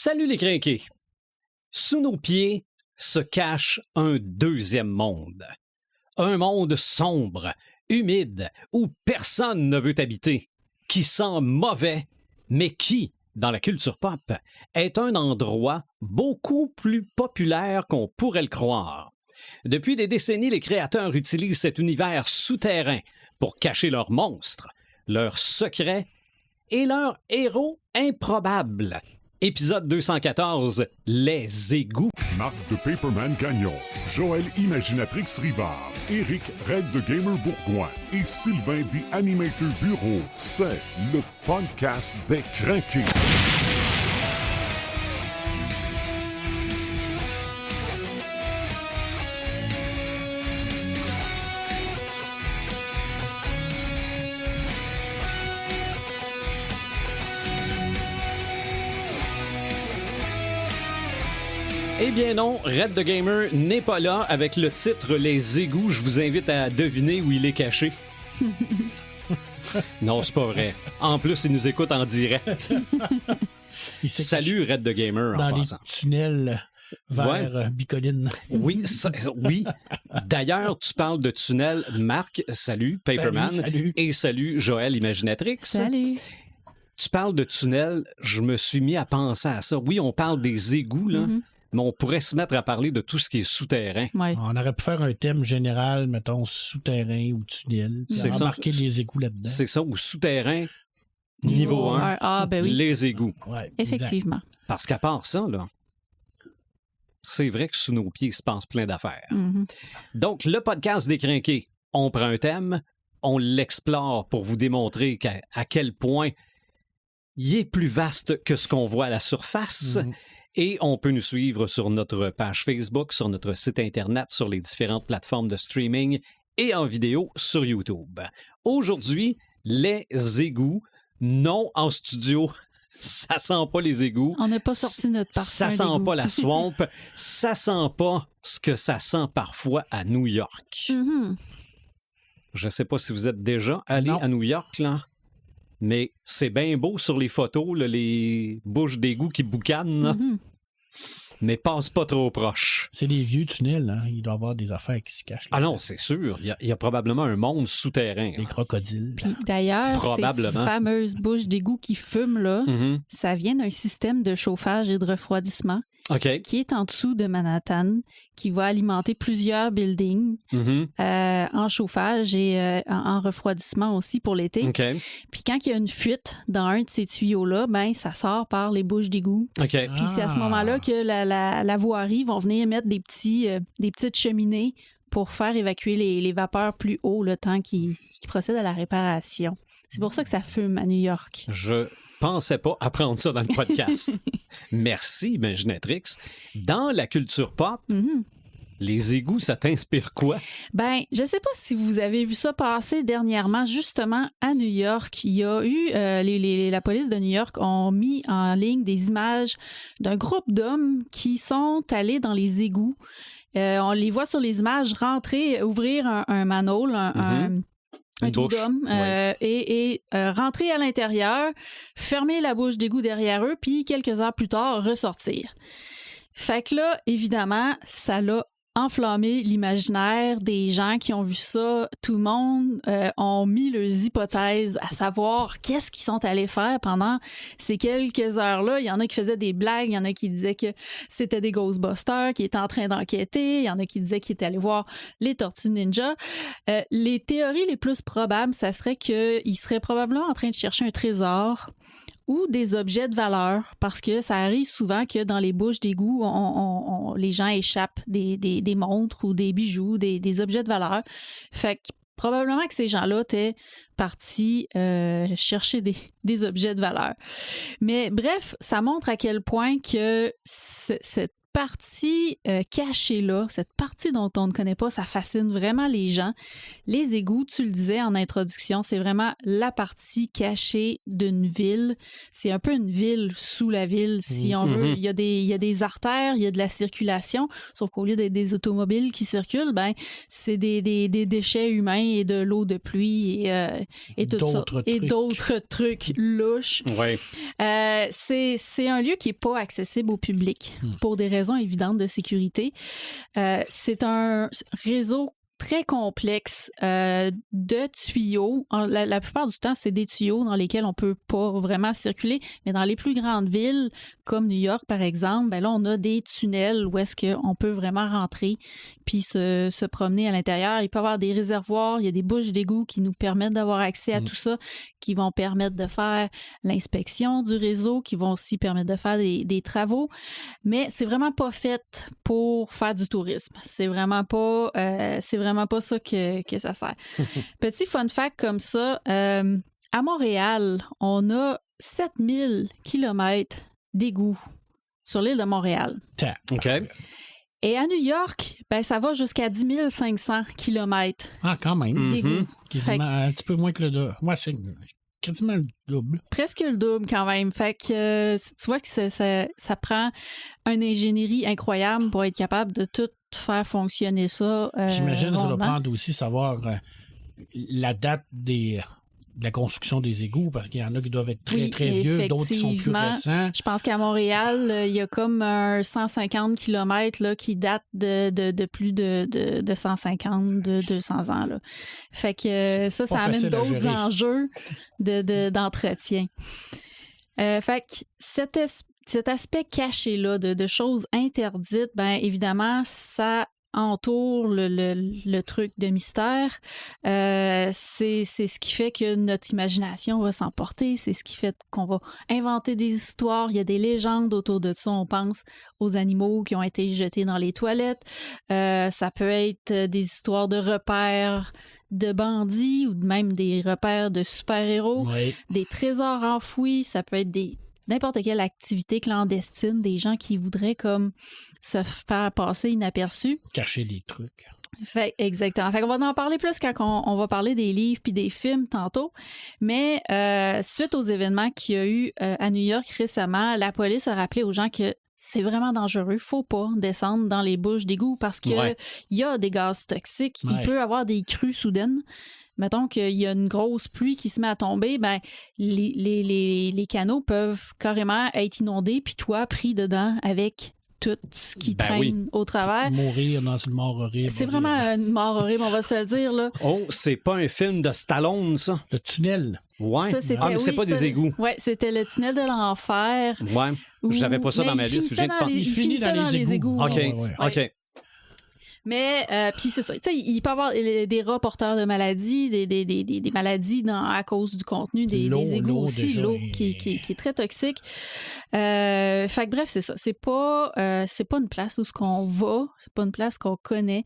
Salut les crinqués! Sous nos pieds se cache un deuxième monde. Un monde sombre, humide, où personne ne veut habiter, qui sent mauvais, mais qui, dans la culture pop, est un endroit beaucoup plus populaire qu'on pourrait le croire. Depuis des décennies, les créateurs utilisent cet univers souterrain pour cacher leurs monstres, leurs secrets et leurs héros improbables. Épisode 214, les égouts. Marc de Paperman Gagnon, Joël Imaginatrix Rivard, Éric Red de Gamer Bourgoin et Sylvain des Animator Bureau. C'est le podcast des crinqués. Eh bien non, Red the Gamer n'est pas là avec le titre Les égouts. Je vous invite à deviner où il est caché. Non, c'est pas vrai. En plus, il nous écoute en direct. Salut Red the Gamer en dans les passant. tunnels vers Bicoline. Oui, oui. D'ailleurs, tu parles de tunnels. Marc, salut, Paperman. Salut. Et salut, Joël Imaginatrix. Salut. Tu parles de tunnels, je me suis mis à penser à ça. Oui, on parle des égouts, là. Mais on pourrait se mettre à parler de tout ce qui est souterrain. Ouais. On aurait pu faire un thème général, mettons, souterrain ou tunnel. C'est ça. Embarquer les égouts là-dedans. C'est ça, ou souterrain, niveau 1, Ah, ben oui. les égouts. Ouais, Effectivement. Parce qu'à part ça, là, c'est vrai que sous nos pieds, il se passe plein d'affaires. Mhm. Donc, le podcast des crinqués, on prend un thème, on l'explore pour vous démontrer à quel point il est plus vaste que ce qu'on voit à la surface. Et on peut nous suivre sur notre page Facebook, sur notre site Internet, sur les différentes plateformes de streaming et en vidéo sur YouTube. Aujourd'hui, les égouts, non en studio. Ça sent pas les égouts. On n'a pas sorti notre parfum Ça sent d'égout. pas la swamp. Ça sent pas ce que ça sent parfois à New York. Mhm. Je sais pas si vous êtes déjà allé Non. à New York, là. Mais c'est bien beau sur les photos, là, les bouches d'égout qui boucanent, là. Mhm. Mais passe pas trop proche. C'est des vieux tunnels, hein. Il doit y avoir des affaires qui se cachent. Ah là. non, c'est sûr. Il y a probablement un monde souterrain. Les crocodiles. Puis d'ailleurs, Probablement. ces fameuses bouches d'égout qui fument, là, Mhm. ça vient d'un système de chauffage et de refroidissement OK. qui est en dessous de Manhattan, qui va alimenter plusieurs buildings Mhm. en chauffage et en refroidissement aussi pour l'été. OK. Puis quand il y a une fuite dans un de ces tuyaux-là, ben ça sort par les bouches d'égout. OK. Puis c'est à ce moment-là que la voirie vont venir mettre des petites cheminées pour faire évacuer les vapeurs plus haut le temps qui procède à la réparation. C'est pour ça que ça fume à New York. Je pensais pas apprendre ça dans le podcast. Merci, Imaginatrix. Dans la culture pop, Mhm. les égouts, ça t'inspire quoi? Ben, je sais pas si vous avez vu ça passer dernièrement, justement à New York. Il y a eu la police de New York ont mis en ligne des images d'un groupe d'hommes qui sont allés dans les égouts. On les voit sur les images rentrer, ouvrir un manhole, un Une trou bouche. d'homme, Ouais. et rentrer à l'intérieur, fermer la bouche d'égout derrière eux, puis quelques heures plus tard, ressortir. Fait que là, évidemment, ça l'a enflammé l'imaginaire des gens qui ont vu ça. Tout le monde ont mis leurs hypothèses à savoir qu'est-ce qu'ils sont allés faire pendant ces quelques heures-là. Il y en a qui faisaient des blagues, il y en a qui disaient que c'était des Ghostbusters qui étaient en train d'enquêter, il y en a qui disaient qu'ils étaient allés voir les Tortues Ninja. Les théories les plus probables, ça serait qu'ils seraient probablement en train de chercher un trésor ou des objets de valeur, parce que ça arrive souvent que dans les bouches d'égout, les gens échappent des montres ou des bijoux, des objets de valeur. Fait que probablement que ces gens-là étaient partis chercher des objets de valeur. Mais bref, ça montre à quel point que cette partie cachée-là, cette partie dont on ne connaît pas, ça fascine vraiment les gens. Les égouts, tu le disais en introduction, c'est vraiment la partie cachée d'une ville. C'est un peu une ville sous la ville, si on veut. Il y a des artères, il y a de la circulation, sauf qu'au lieu d'être des automobiles qui circulent, ben c'est des déchets humains et de l'eau de pluie et tout ça. Et d'autres trucs louches. Ouais. C'est un lieu qui n'est pas accessible au public pour des raisons évidentes de sécurité. C'est un réseau très complexe de tuyaux. La plupart du temps, c'est des tuyaux dans lesquels on peut pas vraiment circuler, mais dans les plus grandes villes, comme New York, par exemple, ben là, on a des tunnels où est-ce qu'on peut vraiment rentrer puis se promener à l'intérieur. Il peut y avoir des réservoirs, il y a des bouches d'égout qui nous permettent d'avoir accès à tout ça, qui vont permettre de faire l'inspection du réseau, qui vont aussi permettre de faire des travaux, mais c'est vraiment pas fait pour faire du tourisme. C'est vraiment pas ça que ça sert. Petit fun fact comme ça, à Montréal, on a 7000 kilomètres d'égouts sur l'île de Montréal. OK. Et à New York, ben, ça va jusqu'à 10 500 kilomètres. Ah, quand même. D'égouts. Quasiment un petit peu moins que le double. Ouais, c'est quasiment le double. Presque le double quand même. Fait que tu vois que ça prend une ingénierie incroyable pour être capable de tout faire fonctionner ça. J'imagine que ça doit rondement. prendre aussi savoir la date de la construction des égouts, parce qu'il y en a qui doivent être très, Oui, très vieux, d'autres qui sont plus effectivement. récents. Je pense qu'à Montréal, il y a comme un 150 km là, qui date de plus de 150, de 200 ans. Là. Fait que ça amène facile à d'autres gérer. enjeux d'entretien. Fait que cet aspect caché-là de choses interdites, ben évidemment, ça entoure le truc de mystère. C'est ce qui fait que notre imagination va s'emporter, c'est ce qui fait qu'on va inventer des histoires. Il y a des légendes autour de ça. On pense aux animaux qui ont été jetés dans les toilettes. Ça peut être des histoires de repères de bandits ou même des repères de super-héros, Oui. des trésors enfouis. Ça peut être n'importe quelle activité clandestine, des gens qui voudraient comme se faire passer inaperçus. Cacher des trucs. Exactement. Fait qu'on va en parler plus quand on va parler des livres puis des films tantôt. Mais suite aux événements qu'il y a eu à New York récemment, la police a rappelé aux gens que c'est vraiment dangereux. Faut pas descendre dans les bouches d'égout parce qu'il y a des gaz toxiques. Ouais. Il peut y avoir des crues soudaines. Mettons qu'il y a une grosse pluie qui se met à tomber, ben les canaux peuvent carrément être inondés, puis toi, pris dedans avec tout ce qui traîne au travers. Mourir dans une mort horrible. C'est vraiment une mort horrible, on va se le dire. Là. Oh, c'est pas un film de Stallone, ça? Le tunnel. Ouais. Ça, c'était, mais c'est pas des égouts. Oui, c'était le tunnel de l'enfer. Ouais. J'avais pas ça dans ma liste. Il finissait dans les égouts. OK. Ouais. OK. Mais, puis c'est ça, tu sais, il peut y avoir des rats porteurs de maladies, des maladies à cause du contenu des égouts aussi, déjà, l'eau qui est très toxique. Fait que bref, c'est ça. C'est pas une place où ce qu'on va, c'est pas une place qu'on connaît.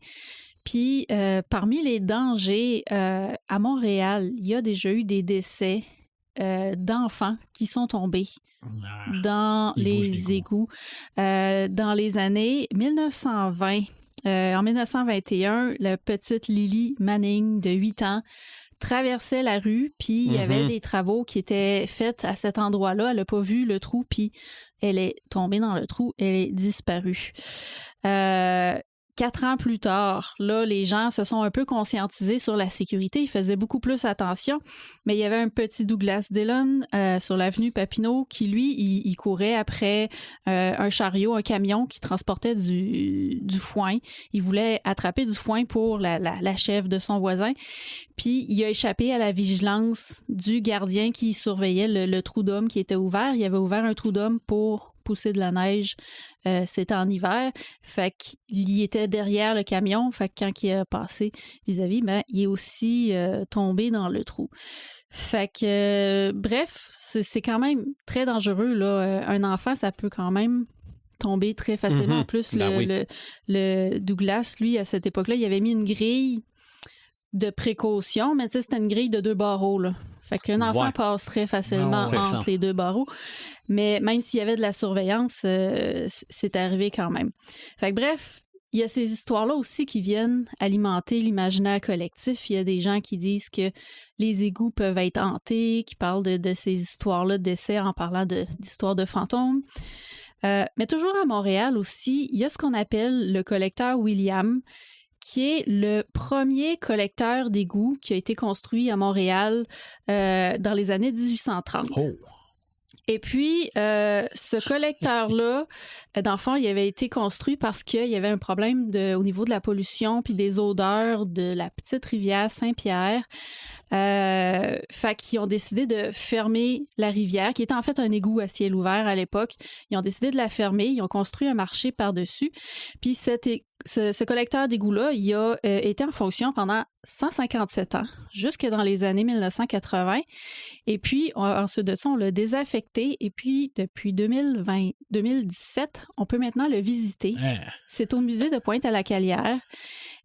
Puis, parmi les dangers, à Montréal, il y a déjà eu des décès d'enfants qui sont tombés dans les égouts. Dans les années 1920, en 1921, la petite Lily Manning, de 8 ans, traversait la rue, puis il y avait des travaux qui étaient faits à cet endroit-là. Elle n'a pas vu le trou, puis elle est tombée dans le trou, elle est disparue. 4 ans plus tard, là, les gens se sont un peu conscientisés sur la sécurité. Ils faisaient beaucoup plus attention. Mais il y avait un petit Douglas Dillon sur l'avenue Papineau qui, lui, il courait après un chariot, un camion qui transportait du foin. Il voulait attraper du foin pour la chèvre de son voisin. Puis, il a échappé à la vigilance du gardien qui surveillait le trou d'homme qui était ouvert. Il avait ouvert un trou d'homme pour pousser de la neige. C'était en hiver. Fait qu'il était derrière le camion. Fait que quand il a passé vis-à-vis, ben, il est aussi tombé dans le trou. Fait que, bref, c'est quand même très dangereux, là. Un enfant, ça peut quand même tomber très facilement. En plus, le Douglas, lui, à cette époque-là, il avait mis une grille de précaution, mais tu sais, c'était une grille de 2 barreaux, là. Fait qu'un enfant passerait facilement entre les 2 barreaux. Mais même s'il y avait de la surveillance, c'est arrivé quand même. Fait que bref, il y a ces histoires-là aussi qui viennent alimenter l'imaginaire collectif. Il y a des gens qui disent que les égouts peuvent être hantés, qui parlent de ces histoires-là de décès en parlant d'histoires de fantômes. Mais toujours à Montréal aussi, il y a ce qu'on appelle le collecteur William, qui est le premier collecteur d'égouts qui a été construit à Montréal dans les années 1830. Oh. Et puis, ce collecteur-là, dans le fond, il avait été construit parce qu'il y avait un problème au niveau de la pollution puis des odeurs de la petite rivière Saint-Pierre. Fait qu'ils ont décidé de fermer la rivière, qui était en fait un égout à ciel ouvert à l'époque. Ils ont décidé de la fermer, ils ont construit un marché par-dessus. Puis ce collecteur d'égouts-là, il a été en fonction pendant 157 ans, jusque dans les années 1980. Et puis, ensuite de ça, on l'a désaffecté. Et puis, depuis 2017, on peut maintenant le visiter. C'est au musée de Pointe-à-la-Calière.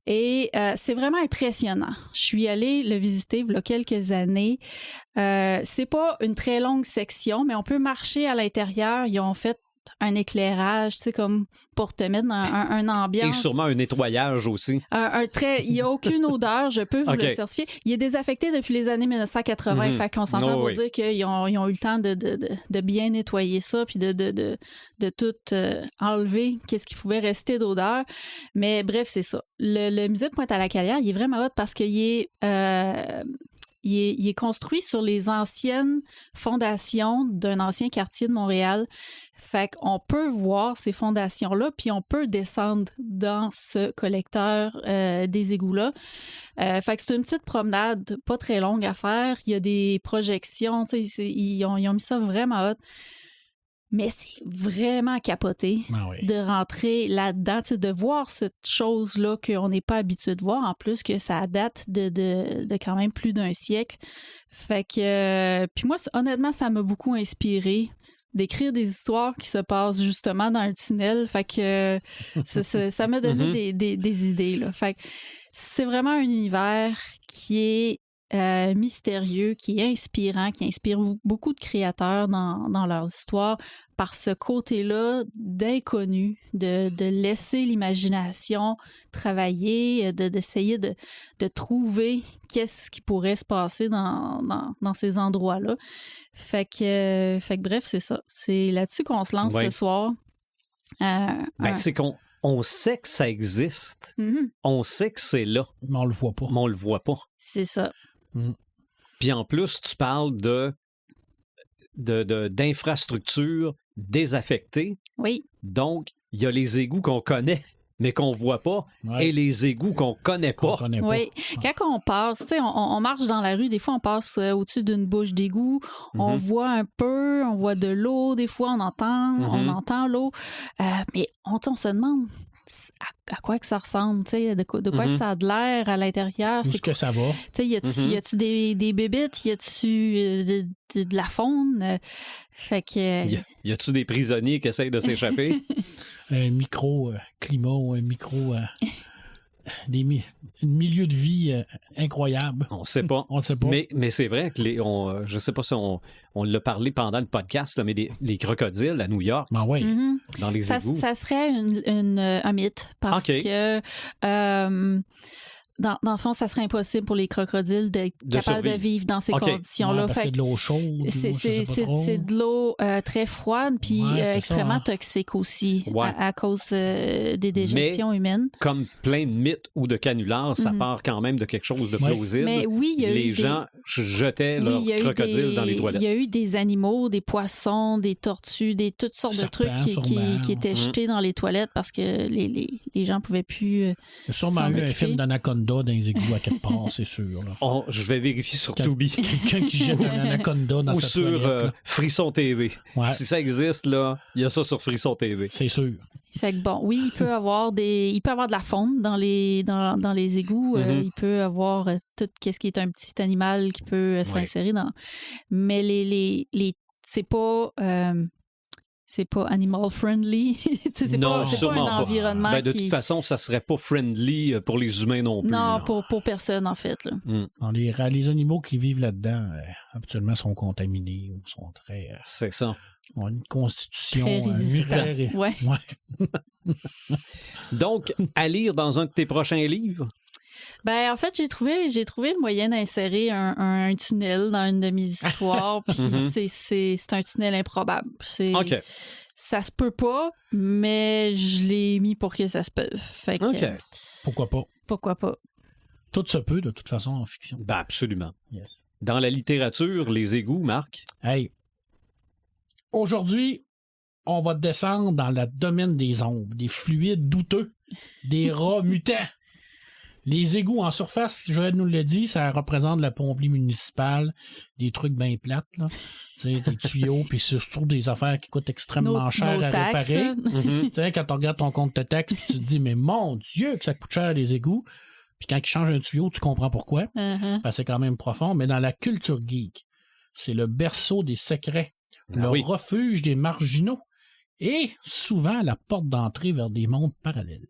Et c'est vraiment impressionnant. Je suis allée le visiter il y a quelques années. C'est pas une très longue section, mais on peut marcher à l'intérieur. Ils ont fait un éclairage, tu sais, comme pour te mettre dans un ambiance. Et sûrement un nettoyage aussi. Il n'y a aucune odeur, je peux vous le certifier. Il est désaffecté depuis les années 1980, fait qu'on s'entend pour dire qu'ils ont eu le temps de bien nettoyer ça, puis de tout enlever, qu'est-ce qui pouvait rester d'odeur. Mais bref, c'est ça. Le musée de Pointe-à-la-Calière, il est vraiment hot parce qu'il est... Il est construit sur les anciennes fondations d'un ancien quartier de Montréal. Fait qu'on peut voir ces fondations-là, puis on peut descendre dans ce collecteur des égouts-là. Fait que c'est une petite promenade pas très longue à faire. Il y a des projections, tu sais, ils ont mis ça vraiment hot. Mais c'est vraiment capoté de rentrer là-dedans, de voir cette chose-là qu'on n'est pas habitué de voir, en plus que ça date de quand même plus d'un siècle. Fait que, puis moi, honnêtement, ça m'a beaucoup inspiré d'écrire des histoires qui se passent justement dans le tunnel. Fait que ça m'a donné des idées, là. Fait que c'est vraiment un univers qui est mystérieux, qui est inspirant, qui inspire beaucoup de créateurs dans leurs histoires par ce côté-là d'inconnu, de laisser l'imagination travailler, d'essayer de trouver qu'est-ce qui pourrait se passer dans ces endroits-là. Fait que bref, c'est ça. C'est là-dessus qu'on se lance ce soir. C'est qu'on sait que ça existe. Mm-hmm. On sait que c'est là. Mais on le voit pas. Mais on le voit pas. C'est ça. Puis en plus, tu parles d'infrastructures désaffectées. Oui. Donc, il y a les égouts qu'on connaît, mais qu'on voit pas, et les égouts qu'on connaît pas. Oui. Quand on passe, tu sais, on marche dans la rue, des fois, on passe au-dessus d'une bouche d'égout, on voit un peu, on voit de l'eau, des fois, on entend l'eau, mais on se demande à quoi que ça ressemble, tu sais, de quoi que ça a de l'air à l'intérieur. Où est-ce que ça va? Tu sais, y a-tu des bébites? Y a-tu de la faune? Fait que... Y a-tu des prisonniers qui essayent de s'échapper? Un micro-climat ou un micro... un milieu de vie incroyable. On ne sait pas. On sait pas. Mais c'est vrai que je ne sais pas si on l'a parlé pendant le podcast, là, mais les crocodiles à New York, dans les égouts. Ça serait un mythe parce que dans le fond, ça serait impossible pour les crocodiles d'être capables de vivre dans ces conditions-là. C'est de l'eau chaude. C'est de l'eau très froide puis extrêmement toxique aussi à cause des déjections humaines. Comme plein de mythes ou de canulars, ça part quand même de quelque chose de plausible. Mais oui, les gens jetaient leurs crocodiles dans les toilettes. Il y a eu des animaux, des poissons, des tortues, toutes sortes de trucs qui étaient jetés dans les toilettes parce que les gens ne pouvaient plus. Il y a sûrement eu un film d'anaconda dans les égouts à quelque part, c'est sûr. Là. Je vais vérifier sur Tubi. Quelqu'un qui jette un anaconda dans ou sa sur toilette. Frisson TV. Ouais. Si ça existe, là, il y a ça sur Frisson TV. C'est sûr. Fait que bon, oui, il peut avoir de la faune dans les égouts. Il peut avoir tout ce qui est un petit animal qui peut s'insérer dans. Mais c'est pas animal friendly. c'est pas un environnement de toute façon, ça serait pas friendly pour les humains non plus. Non, pour personne, en fait. Là. Les animaux qui vivent là-dedans, habituellement, sont contaminés ou sont très... C'est ça. Une constitution Très résistant. Ouais. Donc, à lire dans un de tes prochains livres? Ben, en fait, j'ai trouvé le moyen d'insérer un tunnel dans une de mes histoires, puis c'est un tunnel improbable. OK. Ça se peut pas, mais je l'ai mis pour que ça se peut. Fait que, OK. Pourquoi pas? Pourquoi pas? Tout se peut, de toute façon, en fiction. Ben, absolument. Yes. Dans la littérature, les égouts, Marc? Hey, aujourd'hui, on va descendre dans le domaine des ombres, des fluides douteux, des rats mutants. Les égouts en surface, Joël nous l'a dit, ça représente la pomperie municipale, des trucs bien plates, là. Tu sais, des tuyaux, puis surtout des affaires qui coûtent extrêmement cher à taxes. réparer. Mhm. Tu sais, quand tu regardes ton compte de taxes, puis tu te dis, mais mon Dieu, que ça coûte cher les égouts. Puis quand ils changent un tuyau, tu comprends pourquoi. Uh-huh. Parce que c'est quand même profond. Mais dans la culture geek, c'est le berceau des secrets, le oui. refuge des marginaux et souvent la porte d'entrée vers des mondes parallèles.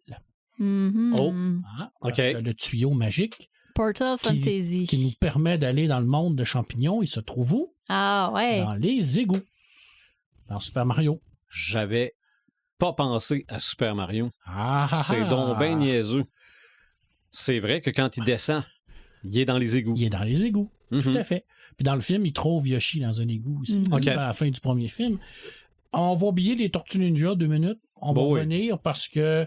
Mhm. Oh. Hein? OK. Parce que le tuyau magique Portal Fantasy. qui nous permet d'aller dans le monde de champignons, il se trouve où? Ah ouais. Dans les égouts. Dans Super Mario. J'avais pas pensé à Super Mario. Ah, C'est donc bien niaiseux. C'est vrai que quand il descend, il est dans les égouts. Il est dans les égouts. Mhm. Tout à fait. Puis dans le film, il trouve Yoshi dans un égout aussi. Mhm. OK. À la fin du premier film. On va oublier les Tortues Ninja 2 minutes. On va Bon, oui. revenir parce que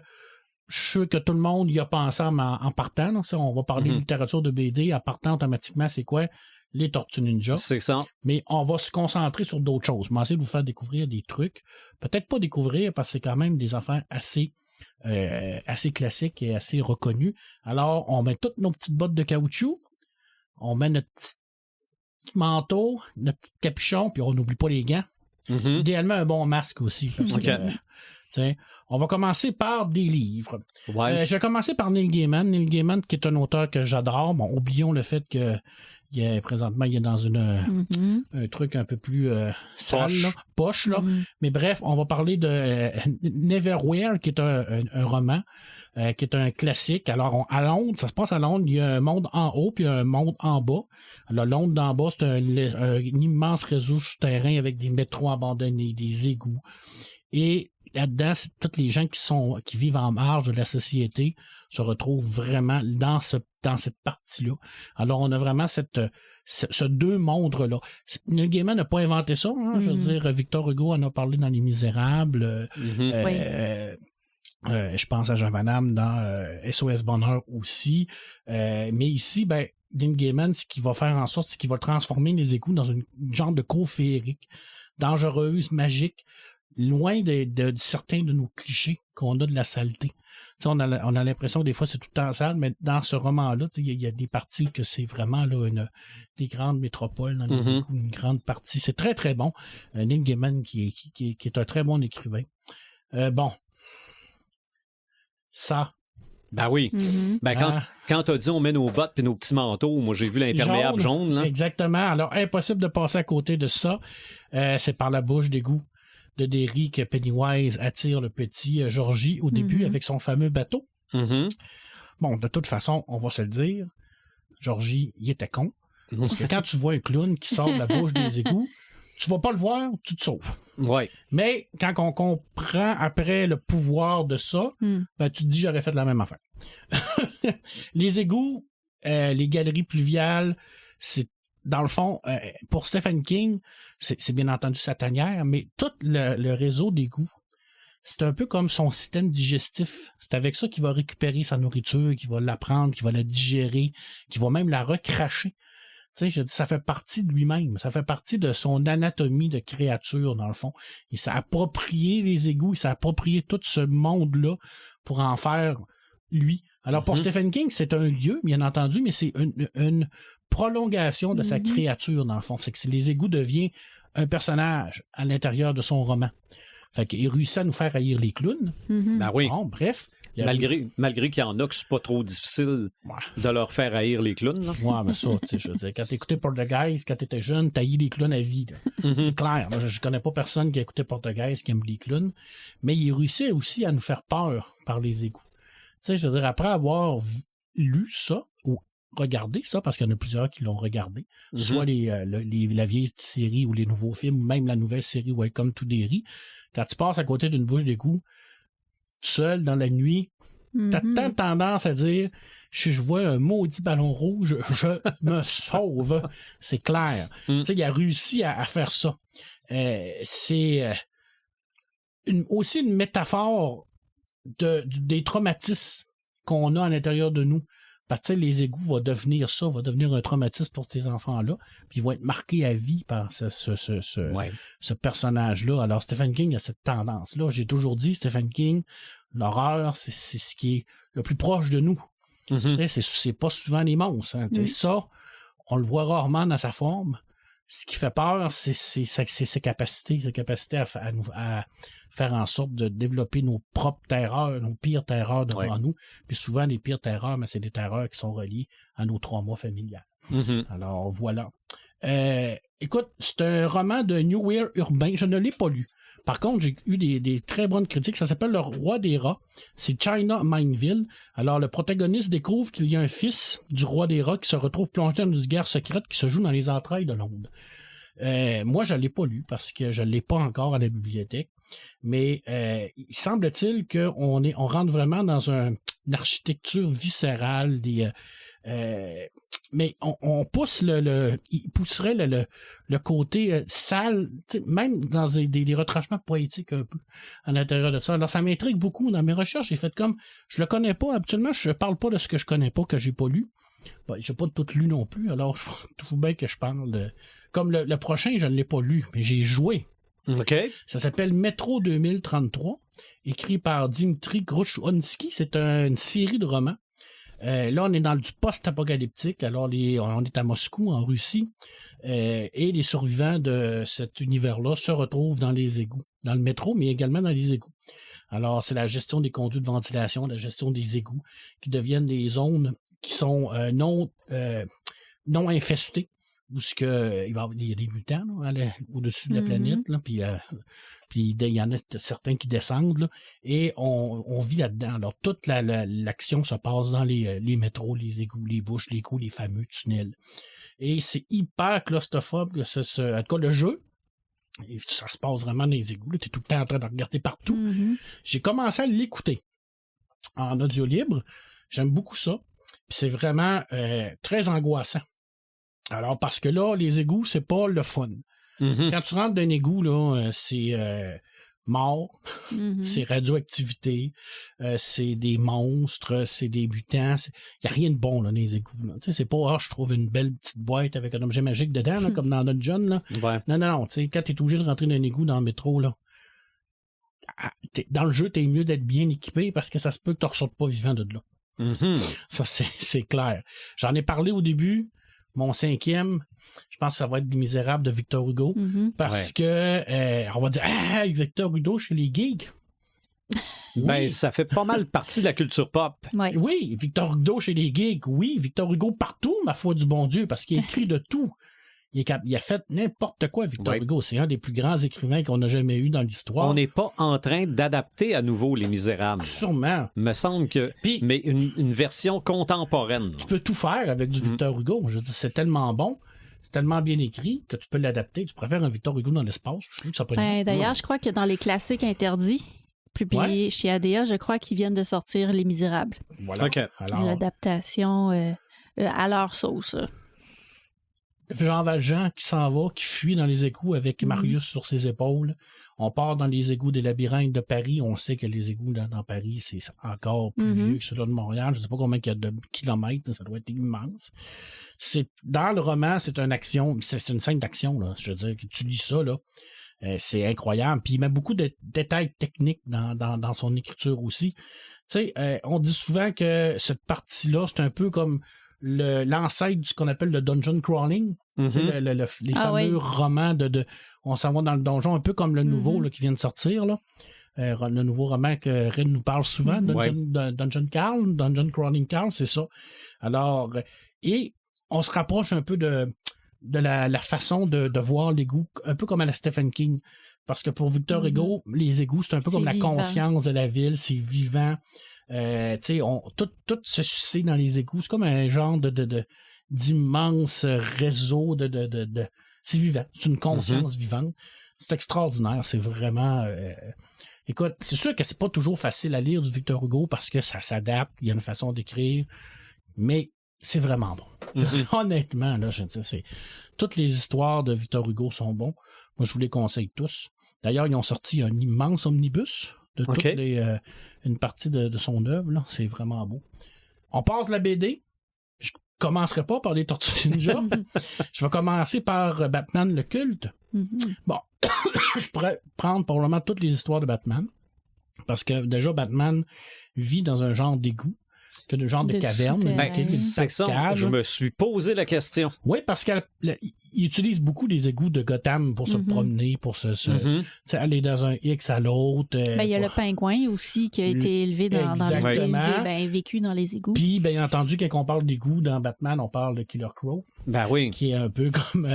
je suis sûr que tout le monde y a pensé en partant. Là. Ça, on va parler de littérature de BD. En partant automatiquement, c'est quoi? Les Tortues Ninja. C'est ça. Mais on va se concentrer sur d'autres choses. Je vais essayer de vous faire découvrir des trucs. Peut-être pas découvrir parce que c'est quand même des affaires assez classiques et assez reconnues. Alors, on met toutes nos petites bottes de caoutchouc. On met notre petit manteau, notre petit capuchon, puis on n'oublie pas les gants. Mhm. Idéalement, un bon masque aussi. Parce OK. que, t'sais, on va commencer par des livres. Ouais. Je vais commencer par Neil Gaiman. Neil Gaiman, qui est un auteur que j'adore. Bon, oublions le fait que présentement, il est dans Mhm. un truc un peu plus sale, Poche. là, poche. Là. Mhm. Mais bref, on va parler de Neverwhere, qui est un roman, qui est un classique. Alors, à Londres, ça se passe à Londres, il y a un monde en haut, puis un monde en bas. Alors, Londres d'en bas, c'est un immense réseau souterrain avec des métros abandonnés, des égouts. Et là-dedans, c'est tous les gens qui vivent en marge de la société se retrouvent vraiment dans cette partie-là. Alors, on a vraiment ce deux mondes-là. Neil Gaiman n'a pas inventé ça. Hein? Je veux dire, Victor Hugo en a parlé dans Les Misérables. Mhm. Je pense à Jean Van Damme dans SOS Bonheur aussi. Mais ici, Neil Gaiman, ce qu'il va faire en sorte, c'est qu'il va transformer les égouts dans une genre de cour féerique, dangereuse, magique, loin de certains de nos clichés qu'on a de la saleté. T'sais, on a l'impression que des fois c'est tout le temps sale, mais dans ce roman-là, il y a des parties que c'est vraiment là, des grandes métropoles dans les égouts, une grande partie. C'est très très bon. Neil Gaiman qui est un très bon écrivain. Bon. Ça. Ben oui. Mhm. Ben quand t'as dit on met nos bottes et nos petits manteaux, moi j'ai vu l'imperméable jaune. Là. Exactement. Alors, impossible de passer à côté de ça. C'est par la bouche d'égout de Derry que Pennywise attire le petit Georgie au début avec son fameux bateau. Mhm. Bon, de toute façon, on va se le dire, Georgie, il était con. Parce que quand tu vois un clown qui sort de la bouche des égouts, tu vas pas le voir, tu te sauves. Ouais. Mais quand on comprend après le pouvoir de ça, tu te dis j'aurais fait la même affaire. Les égouts, les galeries pluviales, c'est dans le fond, pour Stephen King, c'est bien entendu sa tanière, mais tout le réseau d'égouts, c'est un peu comme son système digestif. C'est avec ça qu'il va récupérer sa nourriture, qu'il va la prendre, qu'il va la digérer, qu'il va même la recracher. Tu sais, je dis, ça fait partie de lui-même. Ça fait partie de son anatomie de créature, dans le fond. Il s'est approprié les égouts, il s'est approprié tout ce monde-là pour en faire lui. Alors, pour Stephen King, c'est un lieu, bien entendu, mais c'est une prolongation de sa créature, dans le fond. C'est que les égouts deviennent un personnage à l'intérieur de son roman. Fait qu'il réussit à nous faire haïr les clowns. Ben oui. Bon, bref. Malgré qu'il y en a que c'est pas trop difficile de leur faire haïr les clowns. Là. Ouais, mais ça, tu sais, je veux dire, quand t'écoutais Poltergeist, quand t'étais jeune, t'as haï les clowns à vie. C'est clair. Moi, je connais pas personne qui a écouté Poltergeist qui aime les clowns, mais il réussit aussi à nous faire peur par les égouts. Tu sais, je veux dire, après avoir lu ça, ou regardé ça, parce qu'il y en a plusieurs qui l'ont regardé, soit la vieille série ou les nouveaux films, ou même la nouvelle série Welcome to Derry. Quand tu passes à côté d'une bouche d'égout, seul dans la nuit, t'as tant tendance à dire si je vois un maudit ballon rouge, je me sauve. C'est clair. Tu sais, il a réussi à faire ça. C'est aussi une métaphore des traumatismes qu'on a à l'intérieur de nous. Parce que les égouts vont devenir un traumatisme pour ces enfants-là, puis ils vont être marqués à vie par ce personnage-là. Alors Stephen King a cette tendance-là. J'ai toujours dit, Stephen King, l'horreur, c'est ce qui est le plus proche de nous. C'est pas souvent les monstres. Hein. Ça, on le voit rarement dans sa forme. Ce qui fait peur, c'est ses capacités à faire en sorte de développer nos propres terreurs, nos pires terreurs devant nous. Puis souvent, les pires terreurs, mais c'est des terreurs qui sont reliées à nos traumas familiales. Alors, voilà. Écoute, c'est un roman de New Weir urbain. Je ne l'ai pas lu. Par contre, j'ai eu des très bonnes critiques. Ça s'appelle Le Roi des Rats. C'est China Mineville. Alors, le protagoniste découvre qu'il y a un fils du Roi des Rats qui se retrouve plongé dans une guerre secrète qui se joue dans les entrailles de Londres. Moi, je ne l'ai pas lu parce que je ne l'ai pas encore à la bibliothèque. Mais il semble-t-il qu'on rentre vraiment dans une architecture viscérale mais on pousse il pousserait le côté sale, même dans des retranchements poétiques un peu à l'intérieur de ça. Alors ça m'intrigue beaucoup. Dans mes recherches, j'ai fait comme je le connais pas, habituellement je parle pas de ce que je connais pas, que j'ai pas lu. J'ai pas tout lu non plus, alors je trouve bien que je parle comme le prochain, je ne l'ai pas lu, mais j'ai joué. Ça s'appelle Métro 2033, écrit par Dimitri Grushonsky. C'est une série de romans. Là, on est dans du post-apocalyptique. Alors, on est à Moscou, en Russie. Et les survivants de cet univers-là se retrouvent dans les égouts. Dans le métro, mais également dans les égouts. Alors, c'est la gestion des conduits de ventilation, la gestion des égouts, qui deviennent des zones qui sont non infestées, où il y a des mutants là, au-dessus de la planète, là, puis il y en a certains qui descendent, là, et on vit là-dedans. Alors, toute l'action se passe dans les métros, les égouts, les bouches, les coups, les fameux tunnels. Et c'est hyper claustrophobe. En tout cas, le jeu, ça se passe vraiment dans les égouts. Tu es tout le temps en train de regarder partout. J'ai commencé à l'écouter en audio libre. J'aime beaucoup ça. Puis c'est vraiment très angoissant. Alors, parce que là, les égouts, c'est pas le fun. Quand tu rentres dans un égout, là, c'est mort, c'est radioactivité, c'est des monstres, c'est des mutants. Il n'y a rien de bon là, dans les égouts. Là. C'est pas, je trouve une belle petite boîte avec un objet magique dedans, là, comme dans Dungeon. Là. Ouais. Non. Quand tu es obligé de rentrer dans un égout dans le métro, là, dans le jeu, tu es mieux d'être bien équipé parce que ça se peut que tu ne ressortes pas vivant de là. Ça, c'est clair. J'en ai parlé au début. Mon 5e, je pense que ça va être Les Misérables de Victor Hugo. Parce que on va dire Victor Hugo chez les geeks. Ben, ça fait pas mal partie de la culture pop. Oui, Victor Hugo chez les geeks, oui. Victor Hugo partout, ma foi du bon Dieu, parce qu'il a écrit de tout. Il a fait n'importe quoi, Victor Hugo. C'est un des plus grands écrivains qu'on a jamais eu dans l'histoire. On n'est pas en train d'adapter à nouveau Les Misérables. Sûrement. Me semble que... mais une version contemporaine. Tu peux tout faire avec du Victor Hugo. Je veux dire, c'est tellement bon, c'est tellement bien écrit que tu peux l'adapter. Tu préfères un Victor Hugo dans l'espace. Je trouve que ça peut d'ailleurs, je crois que dans les classiques interdits, publiés chez ADA, je crois qu'ils viennent de sortir Les Misérables. Voilà. Alors... L'adaptation à leur sauce. Jean Valjean qui s'en va, qui fuit dans les égouts avec Marius sur ses épaules. On part dans les égouts des labyrinthes de Paris. On sait que les égouts dans Paris, c'est encore plus vieux que ceux-là de Montréal. Je ne sais pas combien il y a de kilomètres, mais ça doit être immense. Dans le roman, c'est une action, c'est une scène d'action. Là. Je veux dire, que tu lis ça, là, c'est incroyable. Puis il met beaucoup de détails techniques dans son écriture aussi. Tu sais, on dit souvent que cette partie-là, c'est un peu comme l'ancêtre de ce qu'on appelle le dungeon crawling. Les fameux romans on s'en va dans le donjon, un peu comme le nouveau là, qui vient de sortir. Là. Le nouveau roman que Red nous parle souvent, Dungeon Crawling Carl, c'est ça. Alors, et on se rapproche un peu de la façon de voir l'égout, un peu comme à la Stephen King. Parce que pour Victor Hugo, les égouts, c'est un peu comme la conscience de la ville, c'est vivant. Tout se sucer dans les égouts. C'est comme un genre d'immense réseau de... C'est vivant. C'est une conscience vivante. C'est extraordinaire. C'est vraiment... Écoute, c'est sûr que c'est pas toujours facile à lire du Victor Hugo parce que ça s'adapte. Il y a une façon d'écrire. Mais c'est vraiment bon. Honnêtement, là, je dis, toutes les histoires de Victor Hugo sont bons. Moi, je vous les conseille tous. D'ailleurs, ils ont sorti un immense omnibus de toutes une partie de son œuvre. Là. C'est vraiment beau. On passe la BD. Je commencerai pas par les Tortues Ninja. Je vais commencer par Batman le culte. Bon, je pourrais prendre probablement toutes les histoires de Batman. Parce que déjà, Batman vit dans un genre d'égout. Que de genre de caverne. C'est ça, je me suis posé la question. Oui, parce qu'il utilise beaucoup des égouts de Gotham pour se promener, pour aller dans un X à l'autre. Il y a le pingouin aussi qui a été élevé dans vécu dans les égouts. Puis, bien entendu, quand on parle d'égouts dans Batman, on parle de Killer Crow. Ben oui. Qui est un peu comme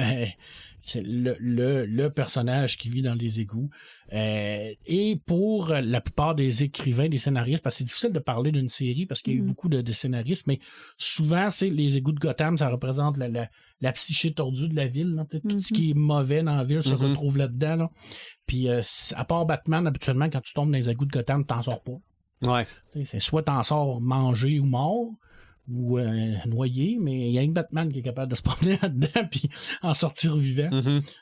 c'est le personnage qui vit dans les égouts. Et pour la plupart des écrivains, des scénaristes, parce que c'est difficile de parler d'une série parce qu'il y a eu beaucoup de scénaristes, mais souvent, c'est les égouts de Gotham, ça représente la psyché tordue de la ville. Là, tout ce qui est mauvais dans la ville se retrouve là-dedans. Là. Puis, à part Batman, habituellement, quand tu tombes dans les égouts de Gotham, t'en sors pas. Ouais. C'est soit t'en sors mangé ou mort, ou noyé, mais il y a un Batman qui est capable de se promener là-dedans puis en sortir vivant.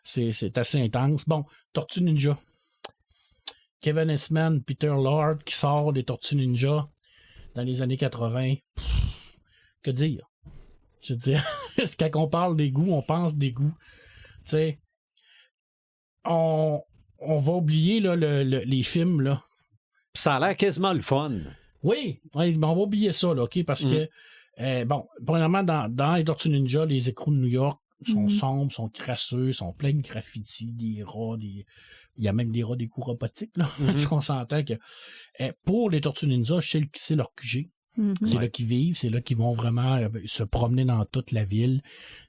C'est assez intense. Bon, Tortue Ninja. Kevin Eastman, Peter Lord qui sort des Tortues Ninja dans les années 80. Que dire? Je veux dire, quand on parle des goûts, on pense des goûts. Tu sais, on va oublier là, les films, là. Ça a l'air quasiment le fun. Oui, mais on va oublier ça, là, OK? Parce que, premièrement, dans les Tortues Ninja, les écrous de New York sont sombres, sont crasseux, sont pleins de graffitis, des rats, il y a même des rats, des coups robotiques, là. On s'entend que pour les Tortues Ninja, c'est leur QG. C'est là qu'ils vivent, c'est là qu'ils vont vraiment se promener dans toute la ville.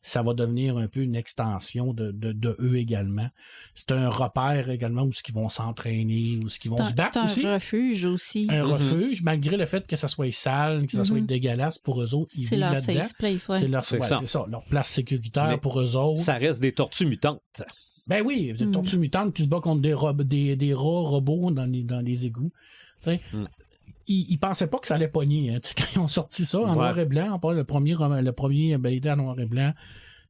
Ça va devenir un peu une extension de eux également. C'est un repère également où ils vont s'entraîner, où ils vont se battre aussi. C'est un refuge aussi. Un refuge, malgré le fait que ça soit sale, que ça soit dégueulasse pour eux autres. C'est leur safe place, c'est ça, leur place sécuritaire pour eux autres. Ça reste des tortues mutantes. Ben oui, des tortues mutantes qui se battent contre des rats robots dans les égouts. Ils pensaient pas que ça allait pogner. Hein. Quand ils ont sorti ça en noir et blanc, le premier était en noir et blanc.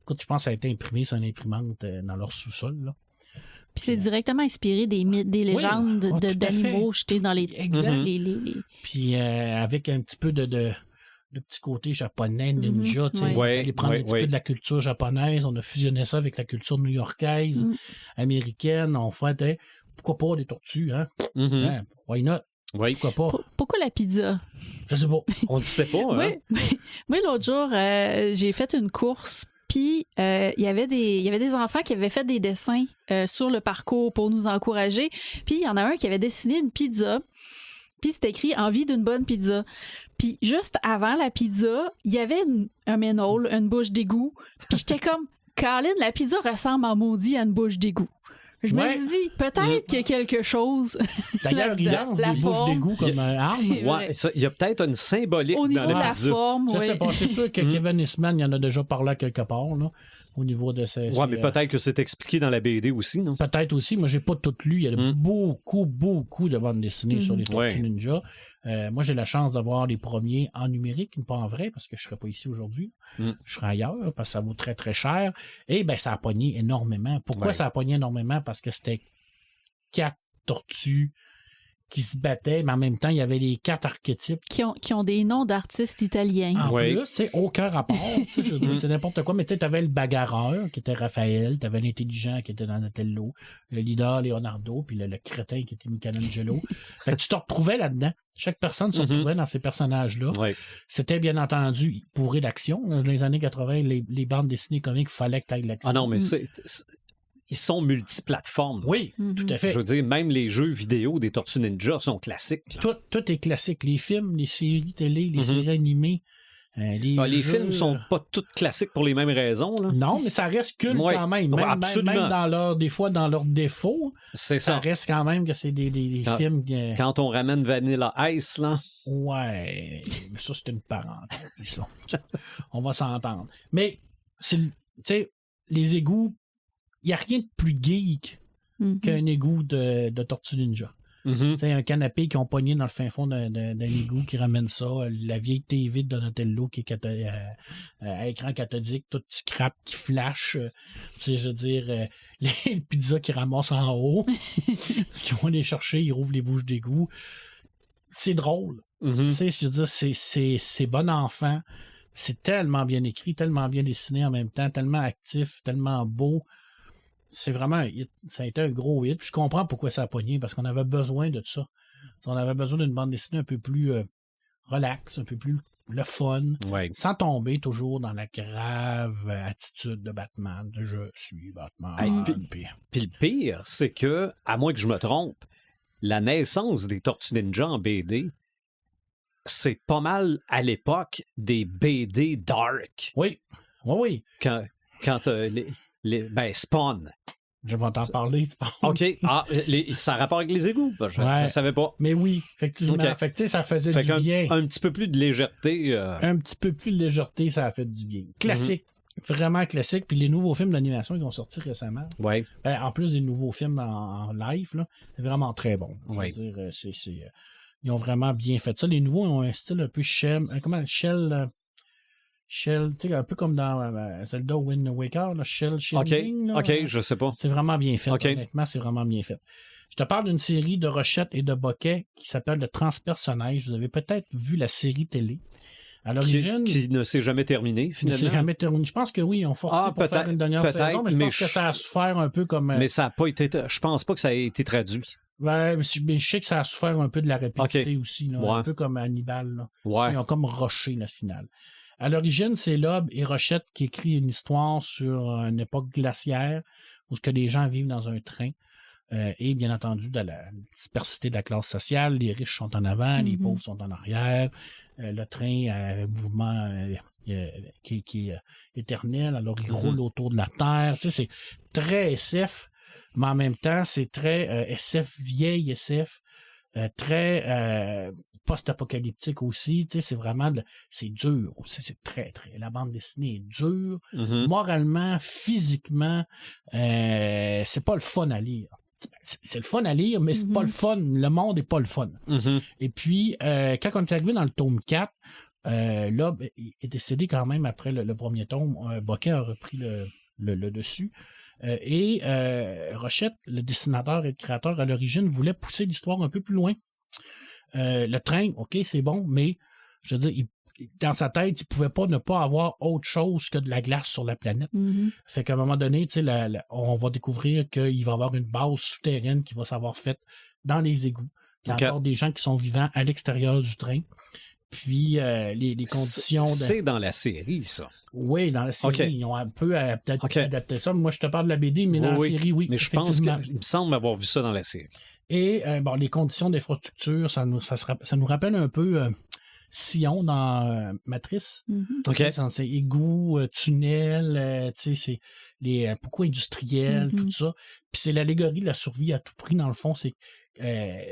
Écoute, je pense que ça a été imprimé sur une imprimante dans leur sous-sol. Là. Puis c'est directement inspiré des mythes, des légendes d'animaux jetés dans les... Puis avec un petit peu de petit côté japonais, ninja, on est allé prendre un petit peu de la culture japonaise, on a fusionné ça avec la culture new-yorkaise, américaine, on fait, pourquoi pas des tortues, hein? Why not? Oui. Pourquoi pas? Pourquoi la pizza? Je sais pas. On ne sait pas, hein? Oui, l'autre jour, j'ai fait une course, puis il y avait des enfants qui avaient fait des dessins sur le parcours pour nous encourager, puis il y en a un qui avait dessiné une pizza, puis c'était écrit « Envie d'une bonne pizza ». Puis juste avant la pizza, il y avait un manhole, une bouche d'égout, puis j'étais comme « Colin, la pizza ressemble en maudit à une bouche d'égout ». Je me suis dit, peut-être qu'il y a quelque chose. D'ailleurs, il lance des bouches d'égout comme arme. Il y a peut-être une symbolique au niveau dans la pizza. Forme, je sais pas, c'est sûr que Kevin Eastman, il en a déjà parlé à quelque part, là, au niveau de ces... Oui, mais peut-être que c'est expliqué dans la BD aussi, non? Peut-être aussi. Moi, j'ai pas tout lu. Il y a beaucoup de bandes dessinées sur les Tortues Ninja. Moi, j'ai la chance d'avoir les premiers en numérique, pas en vrai, parce que je serais pas ici aujourd'hui. Je serais ailleurs, parce que ça vaut très, très cher. Et ça a pogné énormément. Pourquoi ça a pogné énormément? Parce que c'était 4 tortues qui se battaient, mais en même temps, il y avait les 4 archétypes. Qui ont des noms d'artistes italiens. En plus, c'est aucun rapport. Je veux dire, c'est n'importe quoi. Mais tu avais le bagarreur, qui était Raphaël, tu avais l'intelligent, qui était Donatello, le leader, Leonardo, puis le crétin, qui était Michelangelo. Fait que tu te retrouvais là-dedans. Chaque personne se retrouvait dans ces personnages-là. C'était bien entendu bourré d'action. Dans les années 80, les bandes dessinées comiques, il fallait que tu ailles de l'action. Ah non, mais ils sont multiplateformes. Oui, tout à fait. Je veux dire, même les jeux vidéo des Tortues Ninja sont classiques. Tout est classique. Les films, les séries télé, les séries animées, Les films sont pas tous classiques pour les mêmes raisons. Là. Non, mais ça reste culte quand même. Même des fois dans leurs défauts, ça reste quand même que c'est des films... Quand on ramène Vanilla Ice, là... Ouais, ça c'est une parenthèse. On va s'entendre. Mais, tu sais, les égouts, il n'y a rien de plus geek qu'un égout de Tortue Ninja. Mm-hmm. Un canapé qui ont pogné dans le fin fond d'un égout qui ramène ça, la vieille TV de Donatello qui est à écran cathodique, tout scrap qui flash, je veux dire, les pizzas qui ramassent en haut, parce qu'ils vont les chercher, ils rouvrent les bouches d'égout. C'est drôle. Mm-hmm. Je veux dire, c'est bon enfant. C'est tellement bien écrit, tellement bien dessiné en même temps, tellement actif, tellement beau. C'est vraiment un hit. Ça a été un gros hit. Puis je comprends pourquoi ça a pogné, parce qu'on avait besoin de ça. On avait besoin d'une bande dessinée un peu plus relax, un peu plus le fun, sans tomber toujours dans la grave attitude de Batman. Je suis Batman. Puis le pire, c'est que, à moins que je me trompe, la naissance des Tortues Ninja en BD, c'est pas mal à l'époque des BD dark. Oui. Quand Spawn. Je vais t'en parler. OK. Ça a rapport avec les égouts? Je ne savais pas. Mais oui, effectivement. Okay. Fait que ça faisait du bien. Un petit peu plus de légèreté. Un petit peu plus de légèreté, ça a fait du bien. Classique. Vraiment classique. Puis les nouveaux films d'animation qui ont sorti récemment. Ouais. En plus des nouveaux films en live, là, c'est vraiment très bon. Je veux dire, ils ont vraiment bien fait ça. Les nouveaux ont un style un peu Shell, tu sais, un peu comme dans Zelda Wind Waker, Shielding. OK, je sais pas. C'est vraiment bien fait. Honnêtement, c'est vraiment bien fait. Je te parle d'une série de Rochette et de Bokeh qui s'appelle Le Transpersonnage. Vous avez peut-être vu la série télé. À l'origine... Qui ne s'est jamais terminée, finalement. Qui ne s'est jamais terminée. Je pense que oui, ils ont forcé pour faire une dernière saison, mais je pense que ça a souffert un peu comme... Mais ça n'a pas été... Je pense pas que ça a été traduit. Ouais, mais je sais que ça a souffert un peu de la rapidité aussi. Là, un peu comme Hannibal. Là. Ouais. Ils ont comme rushé la finale. À l'origine, c'est Loeb et Rochette qui écrit une histoire sur une époque glaciaire où que les gens vivent dans un train. Et bien entendu, de la dispersité de la classe sociale. Les riches sont en avant, les pauvres sont en arrière. Le train a un mouvement qui est éternel, alors il roule autour de la Terre. Tu sais, c'est très SF, mais en même temps, c'est très SF, vieille SF. Très post-apocalyptique aussi, tu sais, c'est vraiment c'est dur, c'est très la bande dessinée est dure, moralement, physiquement, c'est pas le fun à lire. C'est le fun à lire, mais c'est pas le fun, le monde est pas le fun. Et puis quand on est arrivé dans le tome 4, là, il est décédé quand même après le premier tome. Bokeh a repris le dessus. Et Rochette, le dessinateur et le créateur à l'origine, voulait pousser l'histoire un peu plus loin. Le train, OK, c'est bon, mais je veux dire, dans sa tête, il ne pouvait pas ne pas avoir autre chose que de la glace sur la planète. Fait qu'à un moment donné, on va découvrir qu'il va y avoir une base souterraine qui va s'avoir faite dans les égouts. Il y a encore des gens qui sont vivants à l'extérieur du train. Puis les conditions... C'est dans la série, ça. Oui, dans la série. Ils ont un peu peut-être adapté ça. Moi, je te parle de la BD, mais dans la série, oui. Mais je pense qu'il me semble avoir vu ça dans la série. Et les conditions d'infrastructure, ça nous rappelle un peu Sion dans Matrice. C'est égouts, tunnels, c'est beaucoup industriel, tout ça. Puis c'est l'allégorie de la survie à tout prix, dans le fond. C'est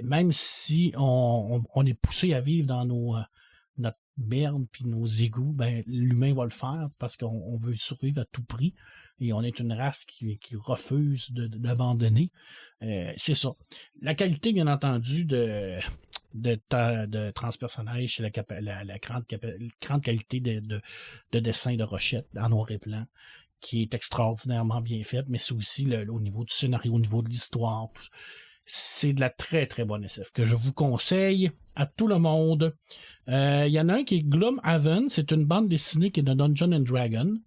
même si on est poussé à vivre dans notre merde puis nos égouts, l'humain va le faire parce qu'on veut survivre à tout prix et on est une race qui refuse d'abandonner. C'est ça. La qualité, bien entendu, de Transpersonnage, c'est la grande qualité de dessin de Rochette en noir et blanc, qui est extraordinairement bien faite, mais c'est aussi au niveau du scénario, au niveau de l'histoire. C'est de la très très bonne SF que je vous conseille à tout le monde. Il y en a un qui est Gloomhaven, c'est une bande dessinée qui est de Dungeons & Dragons.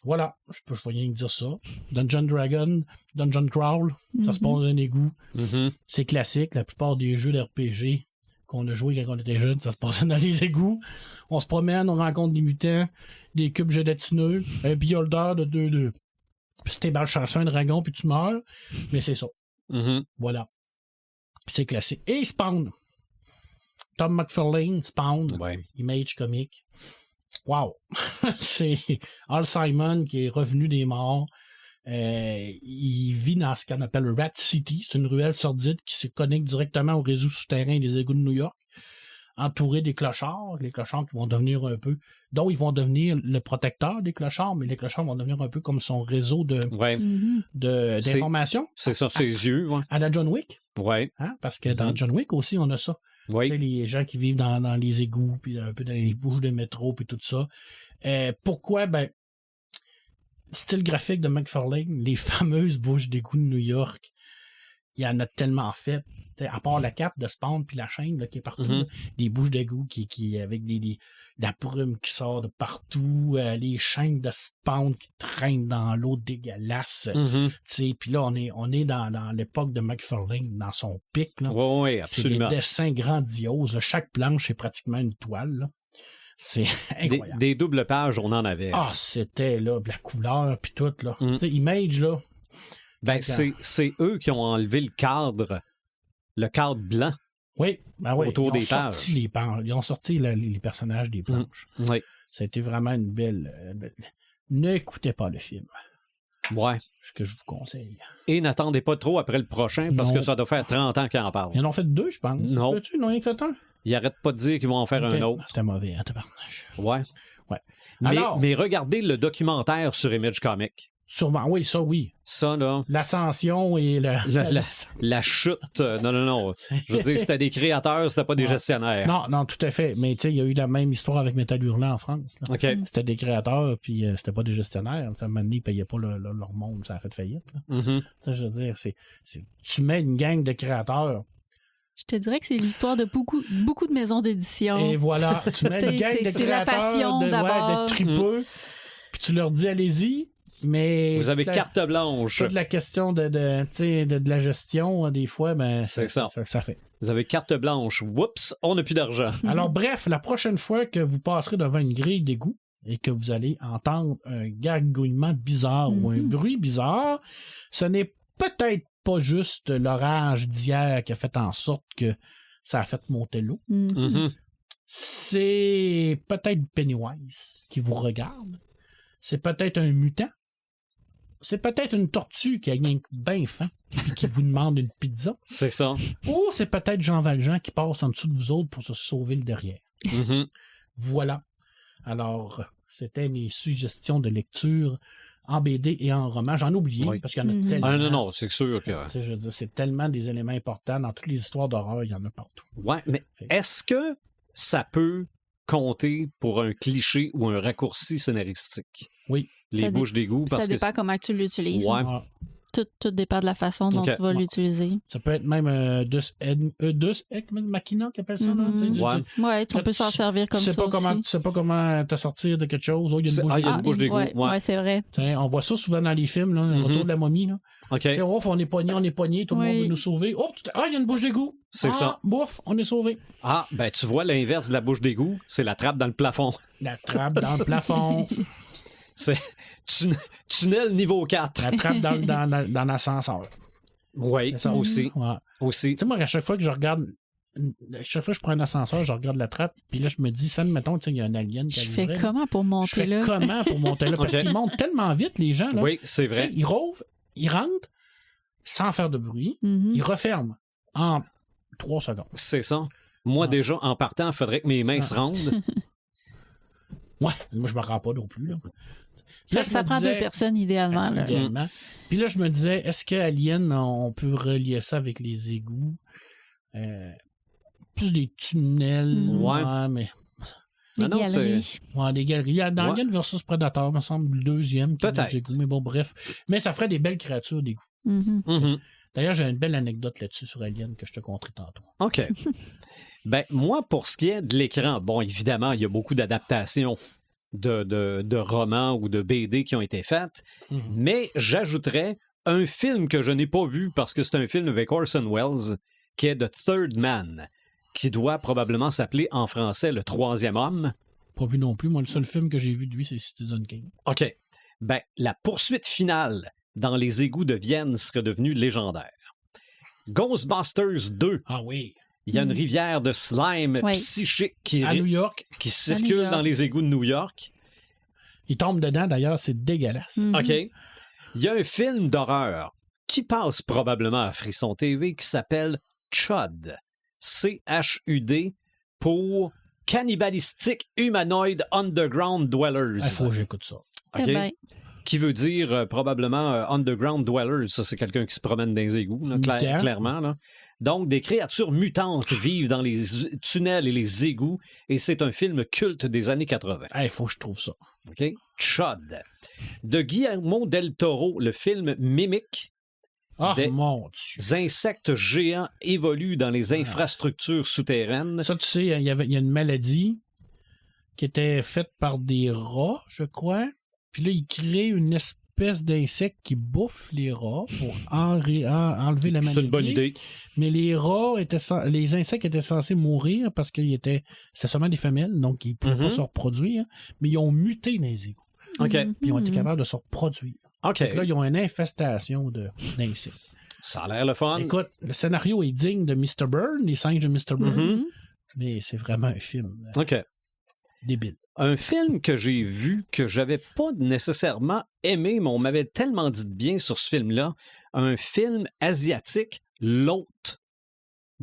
Voilà, je peux rien dire ça. Dungeon Crawl, ça se passe dans un égout. C'est classique, la plupart des jeux d'RPG qu'on a joué quand on était jeune, ça se passe dans les égouts. On se promène, on rencontre des mutants, des cubes gélatineux, un beholder de 2-2. Puis si t'es malchanceux, un dragon, puis tu meurs. Mais c'est ça. Voilà. C'est classique. Et Spawn. Tom McFarlane, Spawn. Image Comics. Wow! C'est Al Simon qui est revenu des morts. Il vit dans ce qu'on appelle Rat City. C'est une ruelle sordide qui se connecte directement au réseau souterrain des égouts de New York, entouré des clochards. Les clochards qui vont devenir un peu... dont ils vont devenir le protecteur des clochards, mais les clochards vont devenir un peu comme son réseau d'information. C'est ça, ses yeux. Ouais. À la John Wick. Ouais. Hein? Parce que dans John Wick aussi, on a ça. Oui. Tu sais, les gens qui vivent dans les égouts, puis un peu dans les bouches de métro, puis tout ça. Pourquoi? Ben, style graphique de McFarlane, les fameuses bouches d'égout de New York, il y en a tellement fait. T'sais, à part la cape de Spawn puis la chaîne là, qui est partout, là, des bouches d'égout qui avec la brume qui sort de partout, les chaînes de Spawn qui traînent dans l'eau dégueulasse. Puis là, on est dans l'époque de McFarlane, dans son pic. Oui, absolument. C'est des dessins grandioses. Là. Chaque planche, c'est pratiquement une toile. Là. C'est incroyable. Des doubles pages, on en avait. Ah, c'était là, la couleur puis tout. Là. Tu sais, Image, là. Ben, c'est eux qui ont enlevé le cadre blanc. Oui, ben oui. Autour des pages. Ils ont sorti les personnages des planches. Oui. Ça a été vraiment une belle... N'écoutez pas le film. Ouais. Ce que je vous conseille. Et n'attendez pas trop après le prochain, parce que ça doit faire 30 ans qu'ils en parlent. Ils en ont fait 2, je pense. Non. Ils n'en ont fait un? Ils n'arrêtent pas de dire qu'ils vont en faire un autre. C'était mauvais, hein, tabarnage. Ouais. Alors, mais regardez le documentaire sur Image Comics. Sûrement, oui, ça, oui. Ça, là... L'ascension et la chute. Non. Je veux dire, c'était des créateurs, c'était pas des gestionnaires. Non, tout à fait. Mais tu sais, il y a eu la même histoire avec Metal Hurlant en France. Là. OK. C'était des créateurs, puis c'était pas des gestionnaires. Ça m'a dit, ils payaient pas leur monde, ça a fait faillite. Je veux dire, tu mets une gang de créateurs. Je te dirais que c'est l'histoire de beaucoup de maisons d'édition. Et voilà, tu mets une gang de créateurs, c'est la passion d'abord. de tripeux, puis tu leur dis, allez-y. Mais vous avez carte blanche. Toute la question de la gestion, des fois, ben, c'est ça fait. Vous avez carte blanche. Oups, on n'a plus d'argent. Alors, bref, la prochaine fois que vous passerez devant une grille d'égout et que vous allez entendre un gargouillement bizarre ou un bruit bizarre, ce n'est peut-être pas juste l'orage d'hier qui a fait en sorte que ça a fait monter l'eau. C'est peut-être Pennywise qui vous regarde. C'est peut-être un mutant. C'est peut-être une tortue qui a bien faim et qui vous demande une pizza. C'est ça. Ou c'est peut-être Jean Valjean qui passe en dessous de vous autres pour se sauver le derrière. Voilà. Alors, c'était mes suggestions de lecture en BD et en roman. J'en ai oublié parce qu'il y en a tellement. Ah non, c'est sûr que... Je veux dire, c'est tellement des éléments importants. Dans toutes les histoires d'horreur, il y en a partout. Ouais, mais est-ce que ça peut compter pour un cliché ou un raccourci scénaristique? Oui. Les bouches d'égout. Ça dépend comment tu l'utilises. Ouais. Tout dépend de la façon dont tu vas l'utiliser. Ça peut être même Deus Ex Machina qui appelle ça. Ouais, on peut s'en servir comme ça aussi. Tu sais pas comment te sortir de quelque chose. Il y a une bouche d'égout. Ouais, c'est vrai. On voit ça souvent dans les films, là, le retour de la momie. Là. Okay. On est pogné, tout le monde veut nous sauver. Oh, il y a une bouche d'égout. C'est ça. Bouf, on est sauvé. Ah, ben tu vois, l'inverse de la bouche d'égout, c'est la trappe dans le plafond. La trappe dans le plafond. C'est tunnel niveau 4. La trappe dans l'ascenseur. Oui, ça aussi. Ouais. Aussi. Tu sais, moi, à chaque fois que je regarde, chaque fois que je prends un ascenseur, je regarde la trappe, puis là, je me dis, ça, mettons, il y a un alien qui arrive. Je fais comment pour monter là? Parce qu'ils montent tellement vite, les gens. Là. Oui, c'est vrai. T'sais, ils rouvrent, ils rentrent, sans faire de bruit, ils referment en 3 secondes. C'est ça. Moi, déjà, en partant, il faudrait que mes mains se rendent. Ouais, moi, je me rends pas non plus. Là. Ça prend 2 personnes, idéalement. Puis là, je me disais, est-ce que Alien, on peut relier ça avec les égouts? Plus des tunnels. Ouais, mais... Des galeries. Des galeries. Dans Alien versus Predator, me semble, le deuxième. Peut-être. Égouts, mais bon, bref. Mais ça ferait des belles créatures d'égouts. D'ailleurs, j'ai une belle anecdote là-dessus sur Alien que je te conterai tantôt. OK. Ben, moi, pour ce qui est de l'écran, bon, évidemment, il y a beaucoup d'adaptations de romans ou de BD qui ont été faites, mais j'ajouterais un film que je n'ai pas vu parce que c'est un film avec Orson Welles, qui est The Third Man, qui doit probablement s'appeler en français Le Troisième Homme. Pas vu non plus. Moi, le seul film que j'ai vu de lui, c'est Citizen Kane. OK. Ben, la poursuite finale dans les égouts de Vienne serait devenue légendaire. Ghostbusters 2. Ah oui. il y a une rivière de slime psychique à New York. qui circule dans les égouts de New York. Il tombe dedans, d'ailleurs, c'est dégueulasse. OK. Il y a un film d'horreur qui passe probablement à Frisson TV qui s'appelle Chud. C-H-U-D pour Cannibalistic Humanoid Underground Dwellers. Il faut que j'écoute ça. OK? Eh ben. Qui veut dire probablement Underground Dwellers. Ça, c'est quelqu'un qui se promène dans les égouts, là, clairement. Là. Donc, des créatures mutantes vivent dans les tunnels et les égouts, et c'est un film culte des années 80. Il faut que je trouve ça. OK? Chud. De Guillermo del Toro, le film Mimic. Ah, Des mon Dieu. insectes géants évoluent dans les infrastructures souterraines. Ça, tu sais, il y a une maladie qui était faite par des rats, je crois. Puis là, ils créent une espèce d'insecte qui bouffe les rats pour enlever la maladie. C'est une bonne idée. Mais les les insectes étaient censés mourir parce c'était seulement des femelles, donc ils ne pouvaient pas se reproduire. Mais ils ont muté dans les égouts. OK. Puis ils ont été capables de se reproduire. OK. Donc là, ils ont une infestation d'insectes. Ça a l'air le fun. Écoute, le scénario est digne de Mr. Burn, les singes de Mr. Burn, mais c'est vraiment un film OK. débile. Un film que j'ai vu, que j'avais pas nécessairement aimé, mais on m'avait tellement dit de bien sur ce film-là. Un film asiatique, L'Hôte,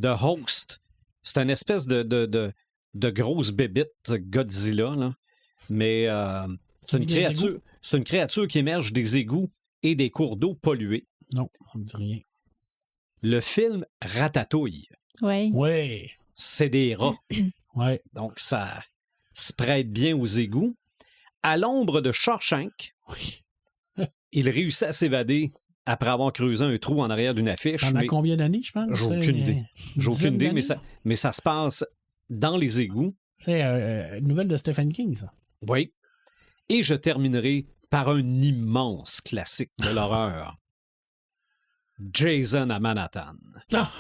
The Host. C'est une espèce de grosse bébite, Godzilla, là. Mais c'est une créature qui émerge des égouts et des cours d'eau pollués. Non, on ne dit rien. Le film Ratatouille. Oui. Ouais. C'est des rats. Ouais. Donc, ça se prête bien aux égouts. À l'ombre de Shawshank, Oui. il réussit à s'évader après avoir creusé un trou en arrière d'une affiche. Pendant combien d'années, je pense? J'ai aucune idée. J'ai aucune idée, d'années? mais ça se passe dans les égouts. C'est une nouvelle de Stephen King, ça. Oui. Et je terminerai par un immense classique de l'horreur. Jason à Manhattan. Ah!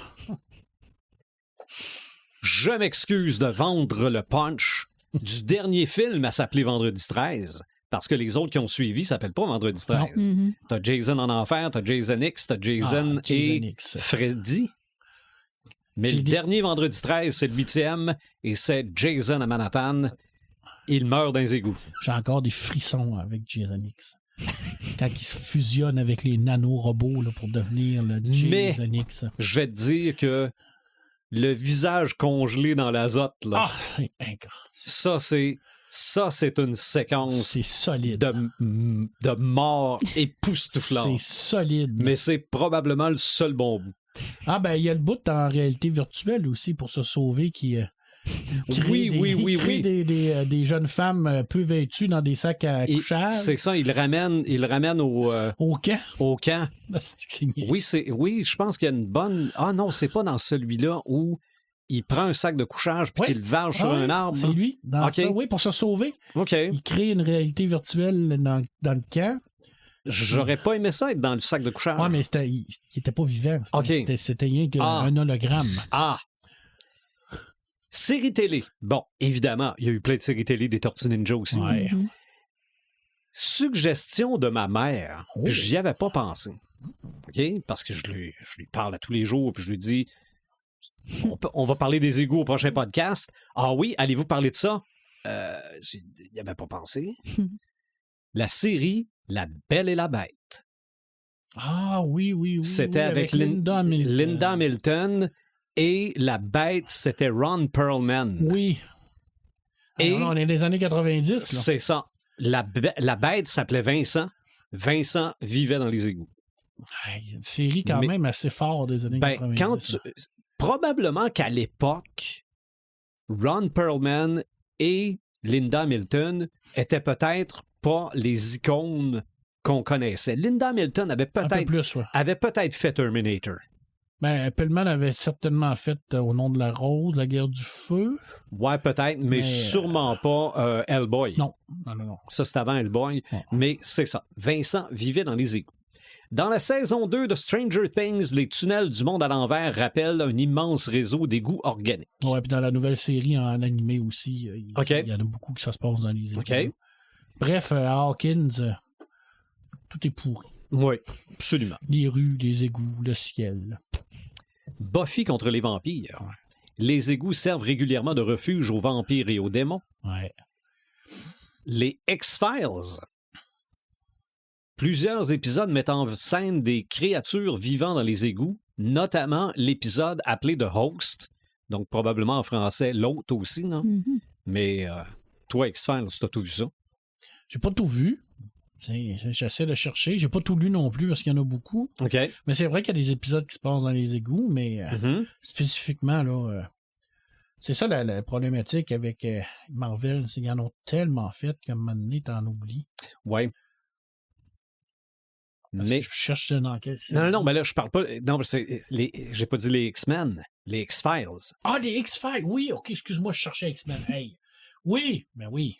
Je m'excuse de vendre le punch du dernier film à s'appeler Vendredi 13, parce que les autres qui ont suivi s'appellent pas Vendredi 13. T'as Jason en enfer, t'as Jason X, t'as Jason et X. Freddy. Mais le dernier Vendredi 13, c'est le 8e, et c'est Jason à Manhattan. Il meurt dans les égouts. J'ai encore des frissons avec Jason X. Quand il se fusionne avec les nanorobots là, pour devenir le Jason X. Je vais te dire que le visage congelé dans l'azote, là, c'est incroyable. ça, c'est une séquence C'est solide. de mort époustouflante. C'est solide. Mais c'est probablement le seul bon bout. Ah, ben, il y a le bout en réalité virtuelle aussi pour se sauver qui crée des jeunes femmes peu vêtues dans des sacs à couchage. C'est ça, il le ramène Au camp. au camp. C'est niaiseux. Oui, je pense qu'il y a une bonne... Ah non, c'est pas dans celui-là où il prend un sac de couchage puis qu'il le varge sur un arbre. C'est lui. Dans ça, oui, pour se sauver. OK. Il crée une réalité virtuelle dans le camp. J'aurais pas aimé ça être dans le sac de couchage. Oui, mais il était pas vivant. C'était rien qu'un hologramme. Ah! Série télé. Bon, évidemment, il y a eu plein de séries télé des Tortues Ninja aussi. Ouais. Suggestion de ma mère. Puis j'y avais pas pensé. OK? Parce que je lui parle à tous les jours, puis je lui dis on va parler des égouts au prochain podcast. Ah oui, allez-vous parler de ça? J'y avais pas pensé. La série La Belle et la Bête. Ah oui. C'était avec Linda Hamilton. Et la bête, c'était Ron Perlman. Oui. Et on est des années 90. Là. C'est ça. La bête s'appelait Vincent. Vincent vivait dans les égouts. Une série quand même assez forte des années 90. Probablement qu'à l'époque, Ron Perlman et Linda Hamilton étaient peut-être pas les icônes qu'on connaissait. Linda Hamilton avait peut-être fait Terminator. Ben, Perlman avait certainement fait Au nom de la rose, La guerre du feu. Ouais, peut-être, mais sûrement pas Hellboy. Non. Ça, c'est avant Hellboy, mais c'est ça. Vincent vivait dans les égouts. Dans la saison 2 de Stranger Things, les tunnels du monde à l'envers rappellent un immense réseau d'égouts organiques. Ouais, puis dans la nouvelle série en animé aussi, il y en a beaucoup qui ça se passe dans les égouts. OK. Bref, à Hawkins, tout est pourri. Oui, absolument. Les rues, les égouts, le ciel. Buffy contre les vampires. Les égouts servent régulièrement de refuge aux vampires et aux démons. Ouais. Les X-Files. Plusieurs épisodes mettent en scène des créatures vivant dans les égouts, notamment l'épisode appelé The Host, donc probablement en français l'hôte aussi, non? Mhm. Mais toi, X-Files, tu as tout vu ça? J'ai pas tout vu. J'essaie de chercher. J'ai pas tout lu non plus parce qu'il y en a beaucoup. OK. Mais c'est vrai qu'il y a des épisodes qui se passent dans les égouts, mais spécifiquement, là, c'est ça la problématique avec Marvel, c'est qu'ils en ont tellement fait qu'à un moment donné, t'en oublies. Oui. Mais... Je cherche dans quel... Non, mais là, je parle pas... Non, j'ai pas dit les X-Men, les X-Files. Ah, les X-Files! Oui, OK, excuse-moi, je cherchais X-Men. Hey! Oui, ben oui.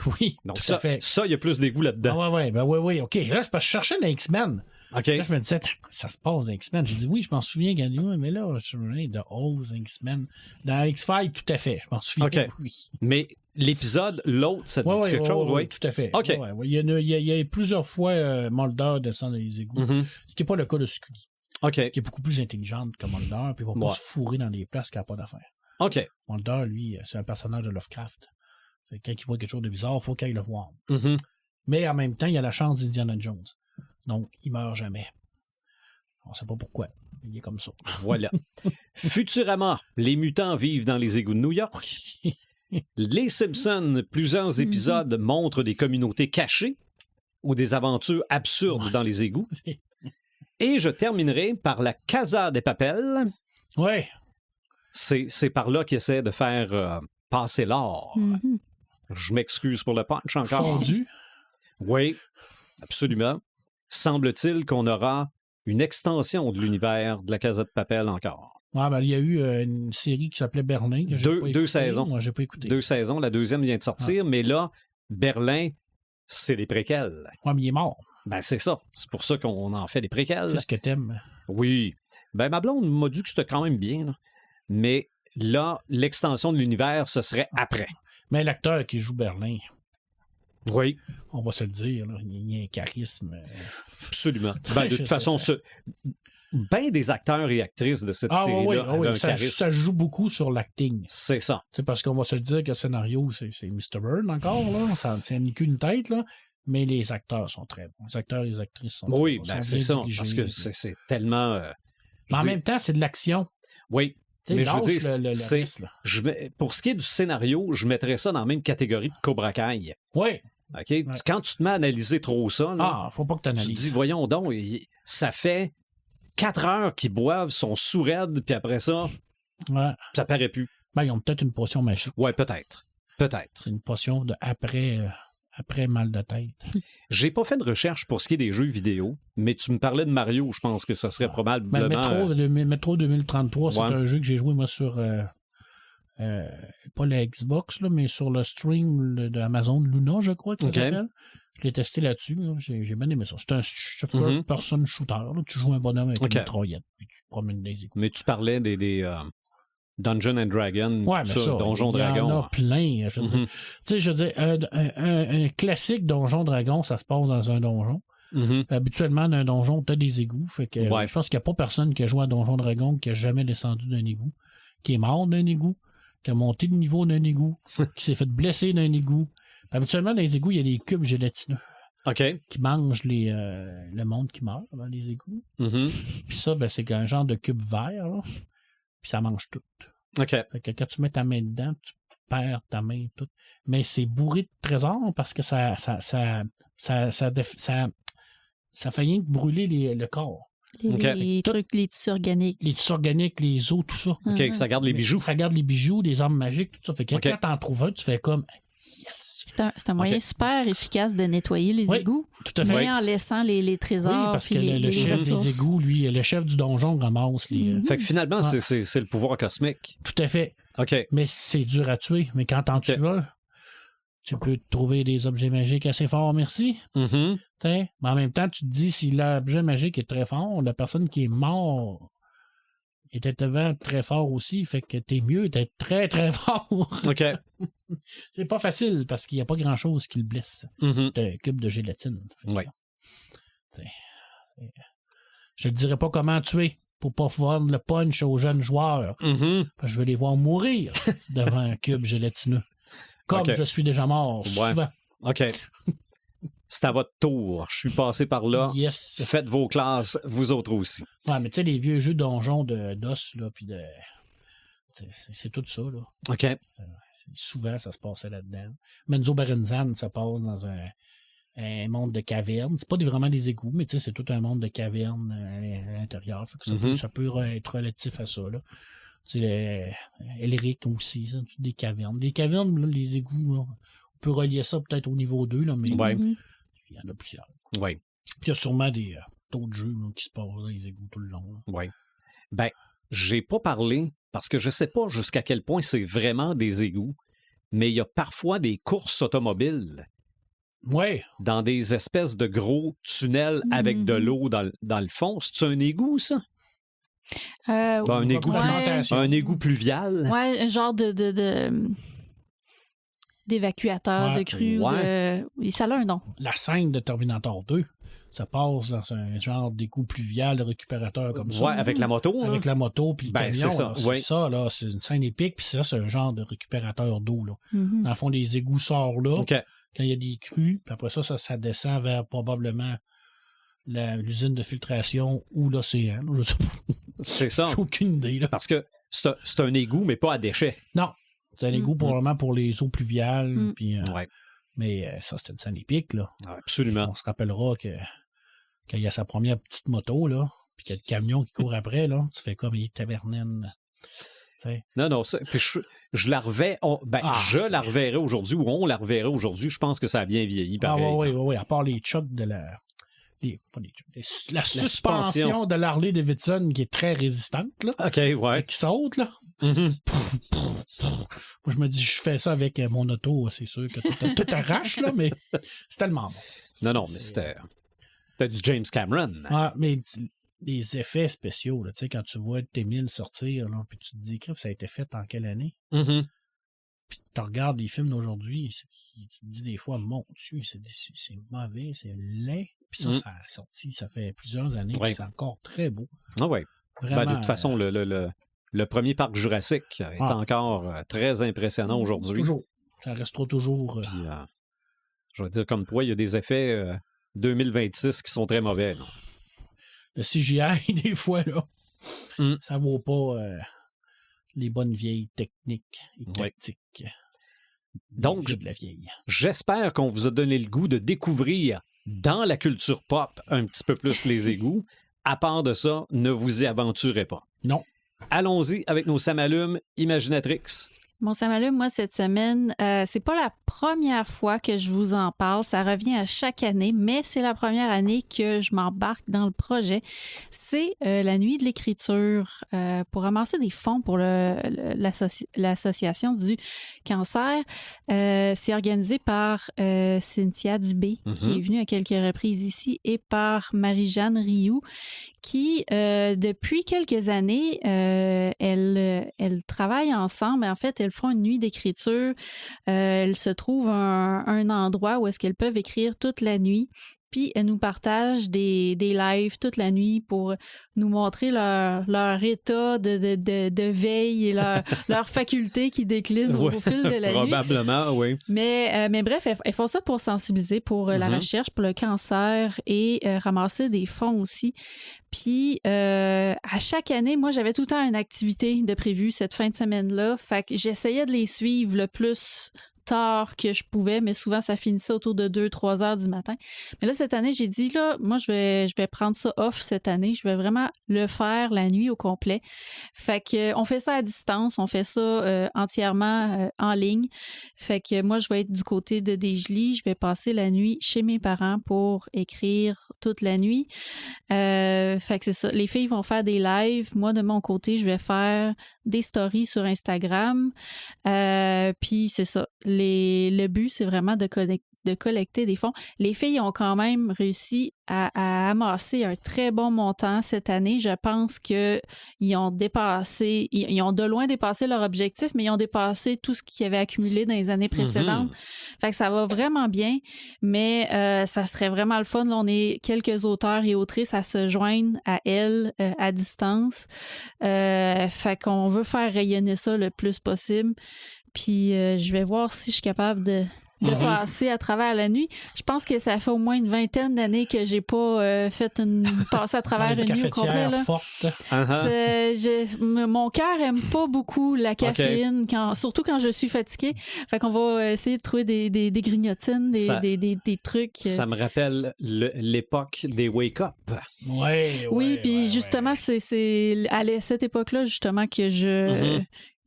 Oui, donc tout à fait. Ça, il y a plus d'égout là-dedans. Ah ouais, ben oui, OK. Là, c'est parce que je cherchais les X-Men. OK. Là, je me disais, ça se passe dans X-Men. J'ai dit, oui, je m'en souviens, Gagnon, mais là, je me souviens de Oz, X-Men. Dans X-Files, tout à fait. Je m'en souviens, OK. oui. Mais l'épisode, l'autre, ça te dit quelque chose, oui? Tout à fait. OK. Ouais. Il y a plusieurs fois Mulder descend dans les égouts, ce qui n'est pas le cas de Scully, OK. qui est beaucoup plus intelligente que Mulder, puis il ne va pas se fourrer dans des places qui n'a pas d'affaires. OK. Mulder, lui, c'est un personnage de Lovecraft. Fait que quand il voit quelque chose de bizarre, il faut qu'il aille le voir. Mais en même temps, il a la chance d'Indiana Jones. Donc, il meurt jamais. On ne sait pas pourquoi. Il est comme ça. Voilà. Futurama, les mutants vivent dans les égouts de New York. Les Simpsons, plusieurs épisodes montrent des communautés cachées ou des aventures absurdes dans les égouts. Et je terminerai par la Casa de Papel. Ouais. C'est par là qu'ils essaient de faire passer l'or. Je m'excuse pour le punch encore. Fondu. Oui, absolument. Semble-t-il qu'on aura une extension de l'univers de la Casa de Papel encore. Ouais, ben, il y a eu une série qui s'appelait Berlin. Que j'ai pas écouté. 2 saisons. Moi, j'ai pas écouté. 2 saisons. La deuxième vient de sortir, mais là, Berlin, c'est des préquels. Ouais, mais il est mort. Ben, c'est ça. C'est pour ça qu'on en fait des préquels. C'est ce que t'aimes. Oui. Ben, ma blonde m'a dit que c'était quand même bien, là. Mais là, l'extension de l'univers, ce serait après. Mais l'acteur qui joue Berlin, oui. On va se le dire, là, il y a un charisme. Absolument. Ben, de toute façon, bien des acteurs et actrices de cette série-là avaient un charisme. Ça joue beaucoup sur l'acting. C'est ça. C'est parce qu'on va se le dire que le scénario, c'est Mr. Byrne encore, là. C'est ni qu'une tête, là. Mais les acteurs sont très bons. Les acteurs et les actrices sont oui, très bons. Ben, c'est ça. Parce que c'est tellement... mais en même temps, c'est de l'action. Oui. T'sais, mais je veux dire, le reste, là. Pour ce qui est du scénario, je mettrais ça dans la même catégorie de Cobra Kai. Oui. OK? Ouais. Quand tu te mets à analyser trop ça, là, faut pas que tu analyses. Tu te dis, voyons donc, ça fait 4 heures qu'ils boivent, sont sous-raides, puis après ça, ça paraît plus. Ben, ils ont peut-être une potion magique. Oui, peut-être. Peut-être. C'est une potion de après mal de tête. J'ai pas fait de recherche pour ce qui est des jeux vidéo, mais tu me parlais de Mario, je pense que ça serait probablement... Metro 2033, c'est un jeu que j'ai joué, moi, sur... pas la Xbox, là, mais sur le stream de Amazon Luna, je crois que ça s'appelle. Je l'ai testé là-dessus. Là. J'ai bien aimé ça. C'est un person shooter. Là. Tu joues un bonhomme avec une mitraillette, puis tu te promènes des égouts. Mais tu parlais des Dungeons and Dragons, ouais, mais ça, Donjons Dragons. Il y en a plein. Je veux dire, un classique Donjon Dragon, ça se passe dans un donjon. Habituellement, dans un donjon, tu as des égouts. Fait que, je pense qu'il n'y a pas personne qui a joué à Donjon Dragon qui n'a jamais descendu d'un égout, qui est mort d'un égout, qui a monté le niveau d'un égout, qui s'est fait blesser d'un égout. Habituellement, dans les égouts, il y a des cubes gélatineux. Qui mangent le monde qui meurt dans les égouts. Puis ça, ben, c'est un genre de cube vert, là. Puis ça mange tout. Fait que quand tu mets ta main dedans, tu perds ta main toute. Mais c'est bourré de trésors parce que ça fait rien que brûler le corps. Les trucs, les tissus organiques. Les tissus organiques, les os, tout ça. Ça garde les bijoux. Ça garde les bijoux, les armes magiques, tout ça. Fait que quand t'en trouves un, tu fais comme... Yes. C'est un moyen super efficace de nettoyer les égouts. Tout à fait. Mais en laissant les trésors. Oui, parce que le chef des égouts, lui, le chef du donjon ramasse les... Fait que finalement, c'est le pouvoir cosmique. Tout à fait. OK. Mais c'est dur à tuer. Mais quand t'en tues un, tu peux trouver des objets magiques assez forts, merci. Mais en même temps, tu te dis, si l'objet magique est très fort, la personne qui est morte était devant très fort aussi, fait que t'es mieux d'être très, très fort. OK. C'est pas facile, parce qu'il n'y a pas grand-chose qui le blesse. Un cube de gélatine. Oui. Je ne dirais pas comment tuer pour pas vendre le punch aux jeunes joueurs. Mhm. Parce que je veux les voir mourir devant un cube gélatineux. Comme OK. je suis déjà mort souvent. OK. C'est à votre tour. Je suis passé par là. Yes. Faites vos classes, vous autres aussi. Ouais, mais tu sais, les vieux jeux donjons d'os, là, puis de... C'est tout ça, là. OK. Souvent, ça se passait là-dedans. Menzo Berenzan, ça passe dans un monde de cavernes. C'est pas vraiment des égouts, mais tu sais, c'est tout un monde de cavernes à l'intérieur. Fait que ça peut être relatif à ça, là. Tu sais, Elric aussi, ça, des cavernes. Des cavernes, là, les égouts, là, on peut relier ça peut-être au niveau 2, là, mais Ouais. il y en a plusieurs. Oui. Puis il y a sûrement d'autres jeux là, qui se passent dans les égouts tout le long. Là. Oui. Ben, j'ai pas parlé parce que je sais pas jusqu'à quel point c'est vraiment des égouts, mais il y a parfois des courses automobiles Ouais. dans des espèces de gros tunnels avec de l'eau dans le fond. C'est un égout, ça? Un égout, représentation. un égout pluvial? Ouais, un genre d'évacuateur, Ouais. de crue. Ouais. Ça a un nom. La scène de Terminator 2, ça passe dans un genre d'égout pluvial de récupérateur comme ça. Ouais, avec la moto. hein? Avec la moto puis le Ben, camion. c'est ça, là. ouais. C'est ça, là. C'est une scène épique, puis ça, c'est un genre de récupérateur d'eau, là. Mhm. Dans le fond, les égouts sortent là, OK. quand il y a des crues, puis après ça descend vers probablement l'usine de filtration ou l'océan. Je sais pas. C'est ça. J'ai aucune idée, là. Parce que c'est un égout, mais pas à déchets. Non. C'est un égout probablement pour les eaux pluviales, puis... Ouais. Mais ça, c'était une scène épique, là. Absolument. On se rappellera que quand il y a sa première petite moto, là, puis qu'il y a le camion qui court après, là, tu fais comme les tavernaines. Non, puis je la revais. Je la reverrai aujourd'hui, ou on la reverrait aujourd'hui. Je pense que ça a bien vieilli, pareil. Oui. À part les chocs de la... la suspension de l'Harley Davidson qui est très résistante, là. OK, ouais. Qui saute, là. Mhm. Moi, je me dis, je fais ça avec mon auto, c'est sûr que tout arrache, là, mais c'est tellement bon. Non, mais c'était du James Cameron. Ah, mais les effets spéciaux, là, tu sais, quand tu vois T-1000 sortir, là, puis tu te dis, ça a été fait en quelle année? Mhm. Puis tu regardes les films d'aujourd'hui, tu te dis des fois, mon Dieu, c'est mauvais, c'est laid. Puis ça, ça a sorti, ça fait plusieurs années, puis c'est encore très beau. Ah ouais. Vraiment. De toute façon, le premier parc Jurassique est encore très impressionnant aujourd'hui. Toujours. Ça restera toujours... Puis, je vais dire comme toi, il y a des effets 2026 qui sont très mauvais. Là. Le CGI, des fois, là, ça vaut pas les bonnes vieilles techniques et tactiques. Donc, de la vieille. J'espère qu'on vous a donné le goût de découvrir dans la culture pop un petit peu plus les égouts. À part de ça, ne vous y aventurez pas. Non. Allons-y avec nos Samalumes Imaginatrix. Mon Samalume, moi, cette semaine, c'est pas la première fois que je vous en parle. Ça revient à chaque année, mais c'est la première année que je m'embarque dans le projet. C'est la nuit de l'écriture pour ramasser des fonds pour l'association du cancer. C'est organisé par Cynthia Dubé, qui est venue à quelques reprises ici, et par Marie-Jeanne Rioux, qui, depuis quelques années, elles travaillent ensemble. En fait, elles font une nuit d'écriture. Elles se trouvent un endroit où est-ce qu'elles peuvent écrire toute la nuit. Puis elles nous partagent des lives toute la nuit pour nous montrer leur état de veille et leur faculté qui déclinent au fil de la nuit. Probablement, oui. Mais bref, elles font ça pour sensibiliser pour la recherche, pour le cancer et ramasser des fonds aussi. Puis, à chaque année, moi, j'avais tout le temps une activité de prévue cette fin de semaine-là. Fait que j'essayais de les suivre le plus tard que je pouvais, mais souvent, ça finissait autour de 2-3 heures du matin. Mais là, cette année, j'ai dit, là, moi, je vais prendre ça off cette année. Je vais vraiment le faire la nuit au complet. Fait que on fait ça à distance. On fait ça entièrement en ligne. Fait que moi, je vais être du côté de Desjely. Je vais passer la nuit chez mes parents pour écrire toute la nuit. Fait que c'est ça. Les filles vont faire des lives. Moi, de mon côté, je vais faire des stories sur Instagram. Puis c'est ça. Le but, c'est vraiment de de collecter des fonds. Les filles ont quand même réussi à amasser un très bon montant cette année. Je pense qu'ils ont dépassé, ils ont de loin dépassé leur objectif, mais ils ont dépassé tout ce qu'ils avaient accumulé dans les années précédentes. Fait que ça va vraiment bien, mais ça serait vraiment le fun. Là, on est quelques auteurs et autrices à se joindre à elles à distance. Fait qu'on veut faire rayonner ça le plus possible. Puis je vais voir si je suis capable de passer à travers la nuit. Je pense que ça fait au moins une vingtaine d'années que j'ai pas passé à travers une nuit au complet. Là. Forte. Mon cœur aime pas beaucoup la caféine, surtout quand je suis fatiguée. Fait qu'on va essayer de trouver des grignotines, des trucs. Ça me rappelle l'époque des wake-up. Oui, puis justement, c'est à cette époque-là, justement, que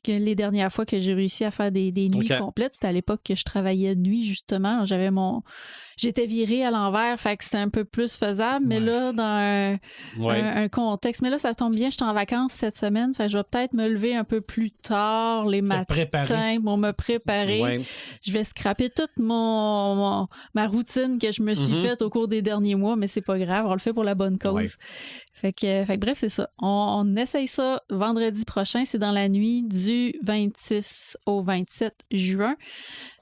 les dernières fois que j'ai réussi à faire des nuits complètes, c'était à l'époque que je travaillais de nuit, justement. J'étais virée à l'envers, fait que c'était un peu plus faisable, mais là, dans un contexte. Mais là, ça tombe bien, je suis en vacances cette semaine, fait que je vais peut-être me lever un peu plus tard les matins pour me préparer. Ouais. Je vais scraper toute ma routine que je me suis faite au cours des derniers mois, mais c'est pas grave, on le fait pour la bonne cause. Ouais. Fait que bref, c'est ça. On essaye ça vendredi prochain. C'est dans la nuit du 26 au 27 juin.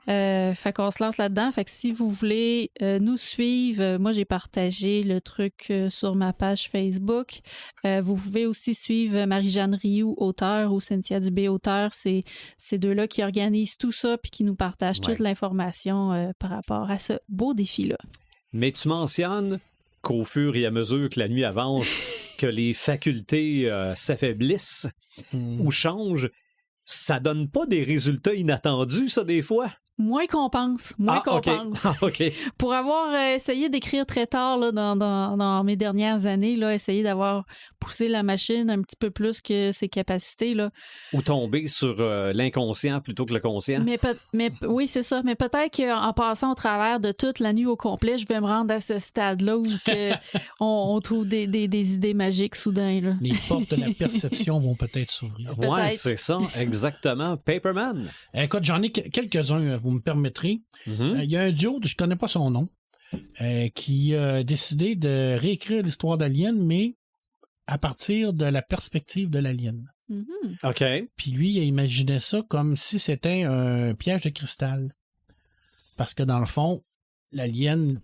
Fait qu'on se lance là-dedans. Fait que si vous voulez nous suivre, moi j'ai partagé le truc sur ma page Facebook. Vous pouvez aussi suivre Marie-Jeanne Rioux, auteure, ou Cynthia Dubé, auteure. C'est ces deux-là qui organisent tout ça puis qui nous partagent toute l'information par rapport à ce beau défi-là. Mais tu mentionnes qu'au fur et à mesure que la nuit avance, que les facultés s'affaiblissent ou changent, ça donne pas des résultats inattendus, ça, des fois? Moins qu'on pense. pense. Pour avoir essayé d'écrire très tard là, dans mes dernières années, là, essayer d'avoir poussé la machine un petit peu plus que ses capacités. Là. Ou tomber sur l'inconscient plutôt que le conscient. Mais oui, c'est ça. Mais peut-être qu'en passant au travers de toute la nuit au complet, je vais me rendre à ce stade-là où on trouve des idées magiques soudain. Là. Les portes de la perception vont peut-être s'ouvrir. Oui, c'est ça, exactement. Paperman. Écoute, j'en ai quelques-uns, vous me permettrez. Il y a un duo, je ne connais pas son nom, qui a décidé de réécrire l'histoire d'Alien, mais à partir de la perspective de l'alien. OK. Puis lui, il a imaginé ça comme si c'était un piège de cristal. Parce que dans le fond, l'alien,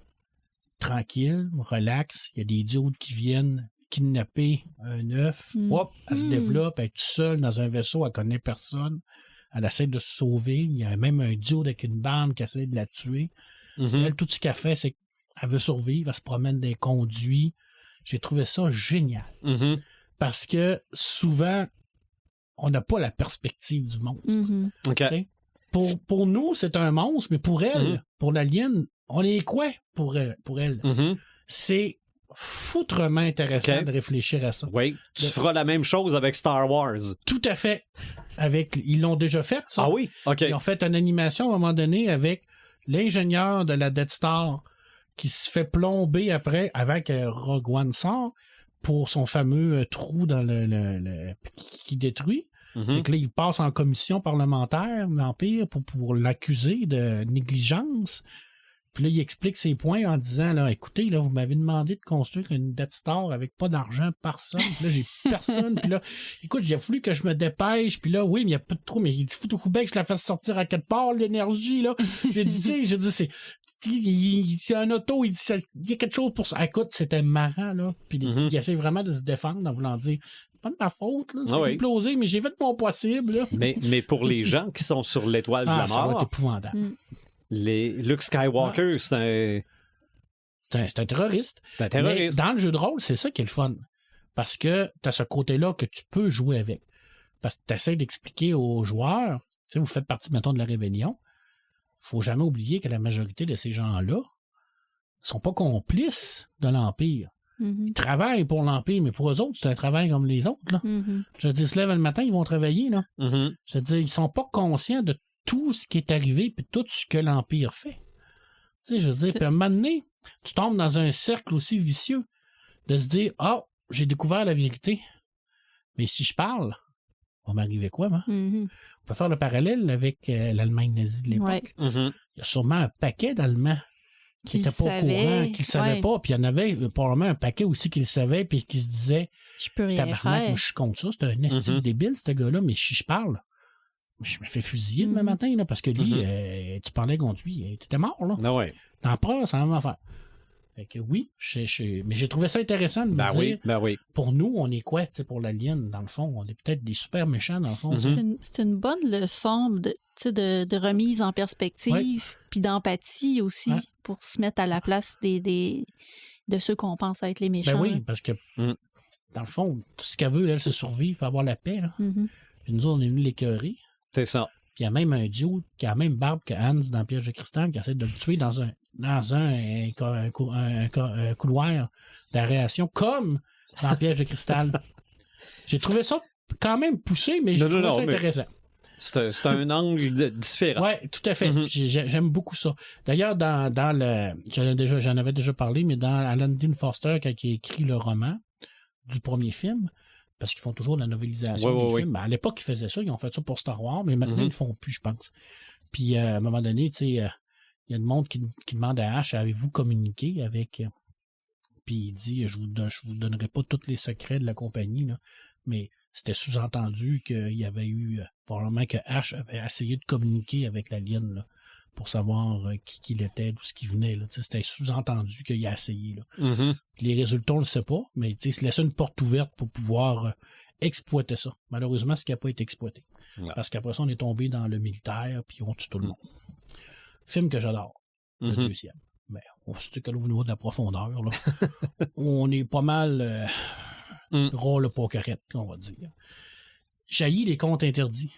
tranquille, relax, il y a des dudes qui viennent kidnapper un œuf. Hop, elle se développe, elle est toute seule dans un vaisseau, elle connaît personne. Elle essaie de se sauver. Il y a même un dude avec une bande qui essaie de la tuer. Elle, tout ce qu'elle fait, c'est qu'elle veut survivre, elle se promène dans les conduits. J'ai trouvé ça génial. Parce que souvent, on n'a pas la perspective du monstre. Okay. Pour nous, c'est un monstre, mais pour elle, pour l'alien, on est quoi pour elle? C'est foutrement intéressant de réfléchir à ça. Oui, tu feras la même chose avec Star Wars. Tout à fait. Ils l'ont déjà fait, ça. Ah oui? OK. Ils ont fait une animation à un moment donné avec l'ingénieur de la Death Star qui se fait plomber après, avec Rogue One sort, pour son fameux trou dans qui détruit. Fait que là, il passe en commission parlementaire, l'Empire, pour l'accuser de négligence. Puis là, il explique ses points en disant, là, écoutez, là, vous m'avez demandé de construire une Death Star avec pas d'argent, personne. Puis là, j'ai personne. Puis là, écoute, il a fallu que je me dépêche. Puis là, oui, mais il n'y a pas de trop. Mais il dit, faut au que je la fasse sortir à quelque part, l'énergie, là. J'ai dit, c'est un auto, il y a quelque chose pour ça. Écoute, c'était marrant, là. Puis il essaie vraiment de se défendre en voulant dire, c'est pas de ma faute, là. C'est explosé, mais j'ai fait mon possible, là. Mais pour les gens qui sont sur l'étoile de la mort. Ça va être épouvantable. Luke Skywalker, c'est un terroriste. C'est un terroriste. Mais dans le jeu de rôle, c'est ça qui est le fun. Parce que tu as ce côté-là que tu peux jouer avec. Parce que tu essaies d'expliquer aux joueurs, tu sais, vous faites partie, mettons, de la rébellion. Faut jamais oublier que la majorité de ces gens-là sont pas complices de l'Empire. Ils travaillent pour l'Empire, mais pour eux autres, c'est un travail comme les autres. Là. Je veux dire, ils se lèvent le matin, ils vont travailler. Là. Je veux dire, ils sont pas conscients de tout ce qui est arrivé puis tout ce que l'Empire fait. Tu sais, je veux dire, puis à un moment donné, tu tombes dans un cercle aussi vicieux de se dire, j'ai découvert la vérité, mais si je parle, va m'arriver quoi, moi? Mhm. On peut faire le parallèle avec l'Allemagne nazie de l'époque. Ouais. Mhm. Il y a sûrement un paquet d'Allemands qui n'étaient pas au courant, qui ne savaient pas. Puis il y en avait probablement un paquet aussi qui le savait puis qui se disait Je peux rien tabarnak, faire. moi je suis contre ça. C'est un esti débile, ce gars-là, mais si je parle, je me fais fusiller demain matin, là, parce que lui, tu parlais contre lui, tu étais mort, là. Ah ouais. L'empereur, c'est la même affaire. Fait que oui, mais j'ai trouvé ça intéressant de me dire, oui. pour nous, on est quoi, tu sais, pour l'alien, dans le fond? On est peut-être des super méchants, dans le fond. C'est une bonne leçon de remise en perspective, puis d'empathie aussi, pour se mettre à la place de ceux qu'on pense être les méchants. Ben oui, parce que, dans le fond, tout ce qu'elle veut, elle, c'est survivre, pour avoir la paix, là. Puis nous autres, on est venus l'écœurer. C'est ça. Puis il y a même un duo qui a la même barbe que Hans dans Piège de cristal qui essaie de le tuer dans un couloir d'aération comme dans Piège de cristal. J'ai trouvé ça quand même poussé, mais j'ai trouvé ça intéressant. C'est un angle différent. Oui, tout à fait. J'aime beaucoup ça. D'ailleurs, j'en avais déjà parlé, mais dans Alan Dean Foster, quand il a écrit le roman du premier film, parce qu'ils font toujours de la novélisation des films. Ben, à l'époque, ils faisaient ça, ils ont fait ça pour Star Wars, mais maintenant, ils ne le font plus, je pense. Puis, à un moment donné, tu sais, il y a du monde qui demande à Ash, avez-vous communiqué avec... Puis il dit, je vous donnerai pas tous les secrets de la compagnie, là, mais c'était sous-entendu qu'il y avait eu, probablement que Ash avait essayé de communiquer avec l'alien, là, pour savoir qui il était, d'où ce qui venait. Là. C'était sous-entendu qu'il a essayé. Là. Les résultats, on ne le sait pas, mais il se laissait une porte ouverte pour pouvoir exploiter ça. Malheureusement, ce qui n'a pas été exploité. Parce qu'après ça, on est tombé dans le militaire, puis on tue tout le monde. Film que j'adore. Le deuxième. Mais on se dit qu'au niveau de la profondeur, là, on est pas mal rôle pas correct, on va dire. J'haïs les contes interdits.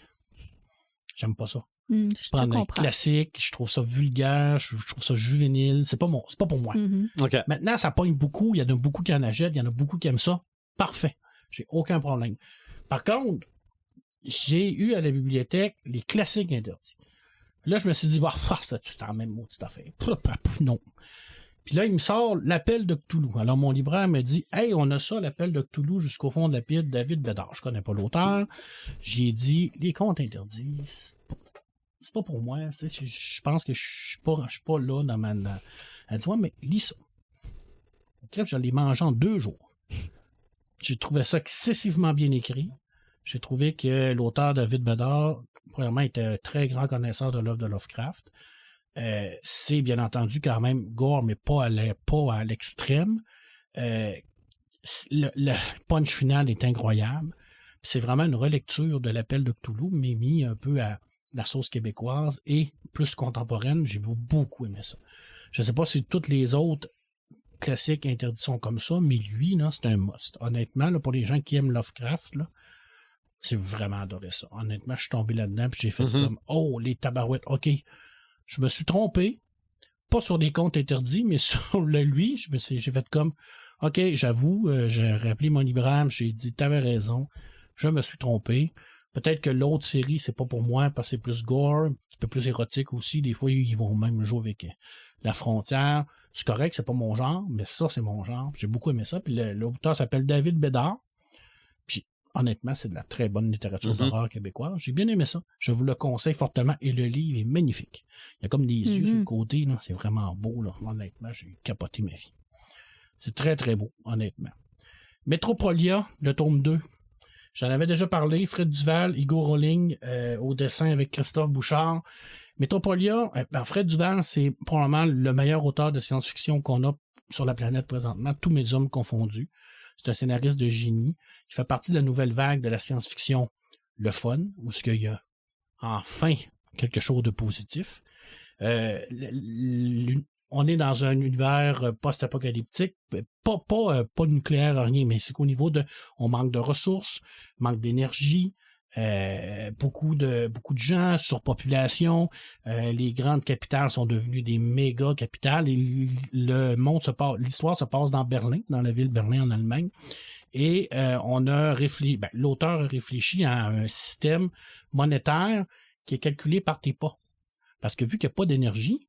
J'aime pas ça. Je prendre un classique, je trouve ça vulgaire, je trouve ça juvénile, c'est pas pour moi. Okay. Maintenant, ça pogne beaucoup, il y en a beaucoup qui en achètent, il y en a beaucoup qui aiment ça. Parfait. J'ai aucun problème. Par contre, j'ai eu à la bibliothèque les classiques interdits. Là, je me suis dit, c'est la même maudite affaire. Non. Puis là, il me sort l'appel de Cthulhu. Alors, mon libraire me dit, hey, on a ça, l'appel de Cthulhu jusqu'au fond de la pile de David Bédard. Je connais pas l'auteur. J'ai dit, les contes interdits, c'est pas pour moi. Je pense que je suis pas là dans ma... Elle dit, ouais, mais lis ça. Je l'ai mangé en 2 jours. J'ai trouvé ça excessivement bien écrit. J'ai trouvé que l'auteur David Bédard, premièrement, était un très grand connaisseur de l'œuvre de Lovecraft. C'est bien entendu quand même gore, mais pas à l'extrême. Le punch final est incroyable. C'est vraiment une relecture de l'appel de Cthulhu, mais mis un peu à la sauce québécoise et plus contemporaine. J'ai beaucoup aimé ça. Je ne sais pas si toutes les autres classiques interdits sont comme ça, mais lui, là, c'est un must. Honnêtement, là, pour les gens qui aiment Lovecraft, là, j'ai vraiment adoré ça. Honnêtement, je suis tombé là-dedans et j'ai fait comme, oh, les tabarouettes, OK. Je me suis trompé, pas sur les contes interdits, mais sur lui, j'ai fait comme, OK, j'avoue, j'ai rappelé mon libraire, j'ai dit, t'avais raison, je me suis trompé. Peut-être que l'autre série, c'est pas pour moi, parce que c'est plus gore, un petit peu plus érotique aussi. Des fois, ils vont même jouer avec la frontière. C'est correct, c'est pas mon genre, mais ça, c'est mon genre. J'ai beaucoup aimé ça. Puis l'auteur s'appelle David Bédard. Puis, honnêtement, c'est de la très bonne littérature d'horreur québécoise. J'ai bien aimé ça. Je vous le conseille fortement. Et le livre est magnifique. Il y a comme des yeux sur le côté. Là. C'est vraiment beau. Là. Honnêtement, j'ai capoté ma vie. C'est très, très beau, honnêtement. Metropolia, le tome 2. J'en avais déjà parlé. Fred Duval, Igor Rowling, au dessin avec Christophe Bouchard. Metropolia, Fred Duval, c'est probablement le meilleur auteur de science-fiction qu'on a sur la planète présentement, tous médiums confondus. C'est un scénariste de génie. Il fait partie de la nouvelle vague de la science-fiction, le fun, où ce qu'il y a enfin quelque chose de positif. On est dans un univers post-apocalyptique, pas nucléaire, rien, mais c'est qu'au niveau de... On manque de ressources, manque d'énergie, beaucoup de gens, surpopulation, les grandes capitales sont devenues des méga capitales et l'histoire se passe dans Berlin, dans la ville de Berlin en Allemagne. Et l'auteur a réfléchi à un système monétaire qui est calculé par tes pas. Parce que vu qu'il n'y a pas d'énergie,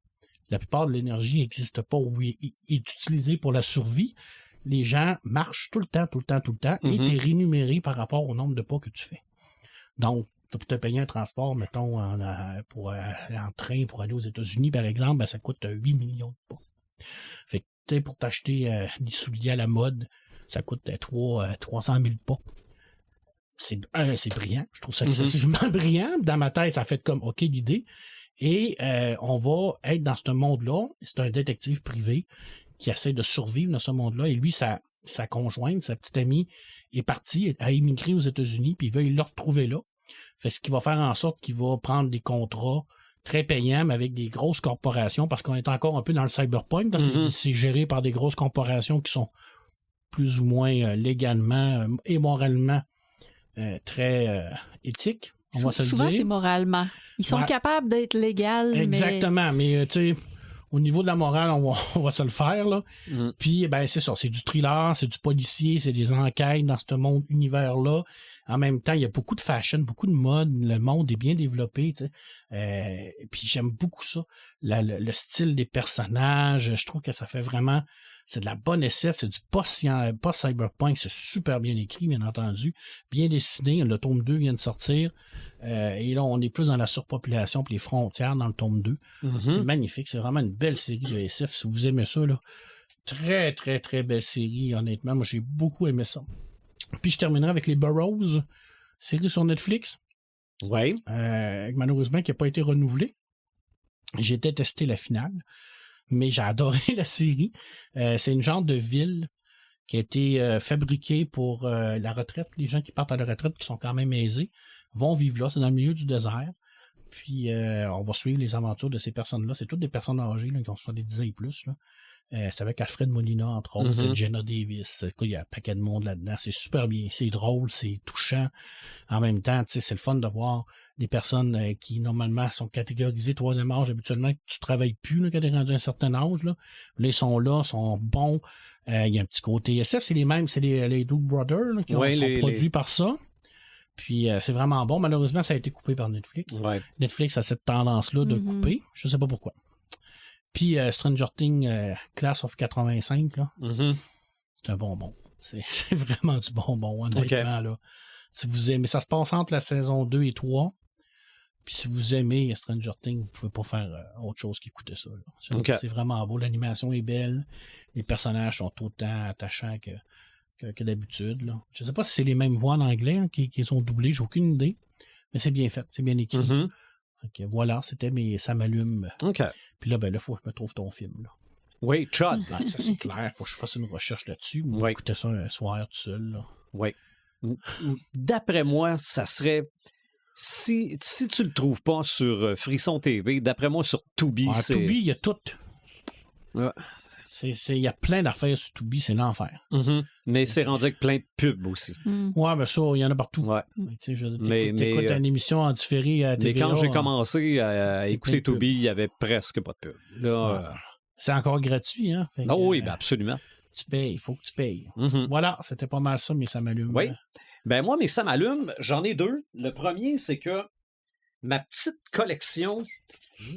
la plupart de l'énergie n'existe pas ou est utilisée pour la survie, les gens marchent tout le temps, et tu es rémunéré par rapport au nombre de pas que tu fais. Donc, pour te payer un transport, mettons, en train pour aller aux États-Unis, par exemple, ben, ça coûte 8 millions de pas. Fait que, tu sais, pour t'acheter des souliers à la mode, ça coûte 300 000 pas. C'est brillant. Je trouve ça excessivement brillant. Dans ma tête, ça fait comme, OK, l'idée. Et on va être dans ce monde-là. C'est un détective privé qui essaie de survivre dans ce monde-là. Et lui, sa conjointe, sa petite amie, est partie, a émigré aux États-Unis, puis il veut le retrouver là. Fait ce qui va faire en sorte qu'il va prendre des contrats très payants, mais avec des grosses corporations, parce qu'on est encore un peu dans le cyberpunk. Là, c'est géré par des grosses corporations qui sont plus ou moins légalement et moralement très éthiques. On va se le souvent, dire. c'est moralement. Ils sont capables d'être légaux, exactement, mais tu sais, au niveau de la morale, on va se le faire, là. Puis, ben, c'est ça, c'est du thriller, c'est du policier, c'est des enquêtes dans ce monde, univers-là. En même temps, il y a beaucoup de fashion, beaucoup de mode, le monde est bien développé, tu sais. Puis j'aime beaucoup ça, le style des personnages, je trouve que ça fait vraiment, c'est de la bonne SF, c'est du post-cyberpunk, c'est super bien écrit, bien entendu, bien dessiné, le tome 2 vient de sortir, et là, on est plus dans la surpopulation puis les frontières dans le tome 2. C'est magnifique, c'est vraiment une belle série de SF, si vous aimez ça, là. Très, très, très belle série, honnêtement, moi j'ai beaucoup aimé ça. Puis je terminerai avec les Burroughs, série sur Netflix. Oui. Malheureusement, qui n'a pas été renouvelée. J'ai détesté la finale, mais j'ai adoré la série. C'est une genre de ville qui a été fabriquée pour la retraite. Les gens qui partent à la retraite, qui sont quand même aisés, vont vivre là. C'est dans le milieu du désert. Puis on va suivre les aventures de ces personnes-là. C'est toutes des personnes âgées là, qui ont 70 ans et plus, là. C'est avec Alfred Molina, entre autres, Jenna Davis. Il y a un paquet de monde là-dedans. C'est super bien. C'est drôle, c'est touchant. En même temps, c'est le fun de voir des personnes qui, normalement, sont catégorisées troisième âge. Habituellement, tu travailles plus là, quand tu es rendu à un certain âge. Là, ils sont là, sont bons. Il y a un petit côté SF. C'est les mêmes, c'est les Duke Brothers là, qui sont produits par ça. Puis c'est vraiment bon. Malheureusement, ça a été coupé par Netflix. Ouais. Netflix a cette tendance-là de couper. Je sais pas pourquoi. Puis Stranger Things Class of 85, là, c'est un bonbon. C'est vraiment du bonbon, honnêtement. Là. Si vous aimez, ça se passe entre la saison 2 et 3. Puis si vous aimez Stranger Things, vous pouvez pas faire autre chose qu'écouter ça. C'est vraiment beau. L'animation est belle. Les personnages sont autant attachants que d'habitude. Là. Je sais pas si c'est les mêmes voix en anglais hein, qui sont doublées. J'ai aucune idée. Mais c'est bien fait. C'est bien écrit. Okay, voilà, c'était Ça m'allume. Puis là, il faut que je me trouve ton film. Là. Oui, Chud. Ça, c'est clair. Il faut que je fasse une recherche là-dessus. Moi, écouter ça un soir tout seul. Là. Oui. D'après moi, ça serait... Si tu le trouves pas sur Frisson TV, d'après moi, sur Tubi, c'est... Tubi, il y a tout. Ouais. Il y a plein d'affaires sur Tubi, c'est l'enfer. Mais c'est rendu avec plein de pubs aussi. Ouais, mais ça, il y en a partout. Ouais. Tu écoutes une émission en différé à TVA. Mais quand j'ai commencé à écouter Tubi, il n'y avait presque pas de pub. Là, c'est encore gratuit, hein? Oui, absolument. Tu payes, il faut que tu payes. Voilà, c'était pas mal ça, mais ça m'allume. Oui. Ben moi, mais ça m'allume, j'en ai deux. Le premier, c'est que ma petite collection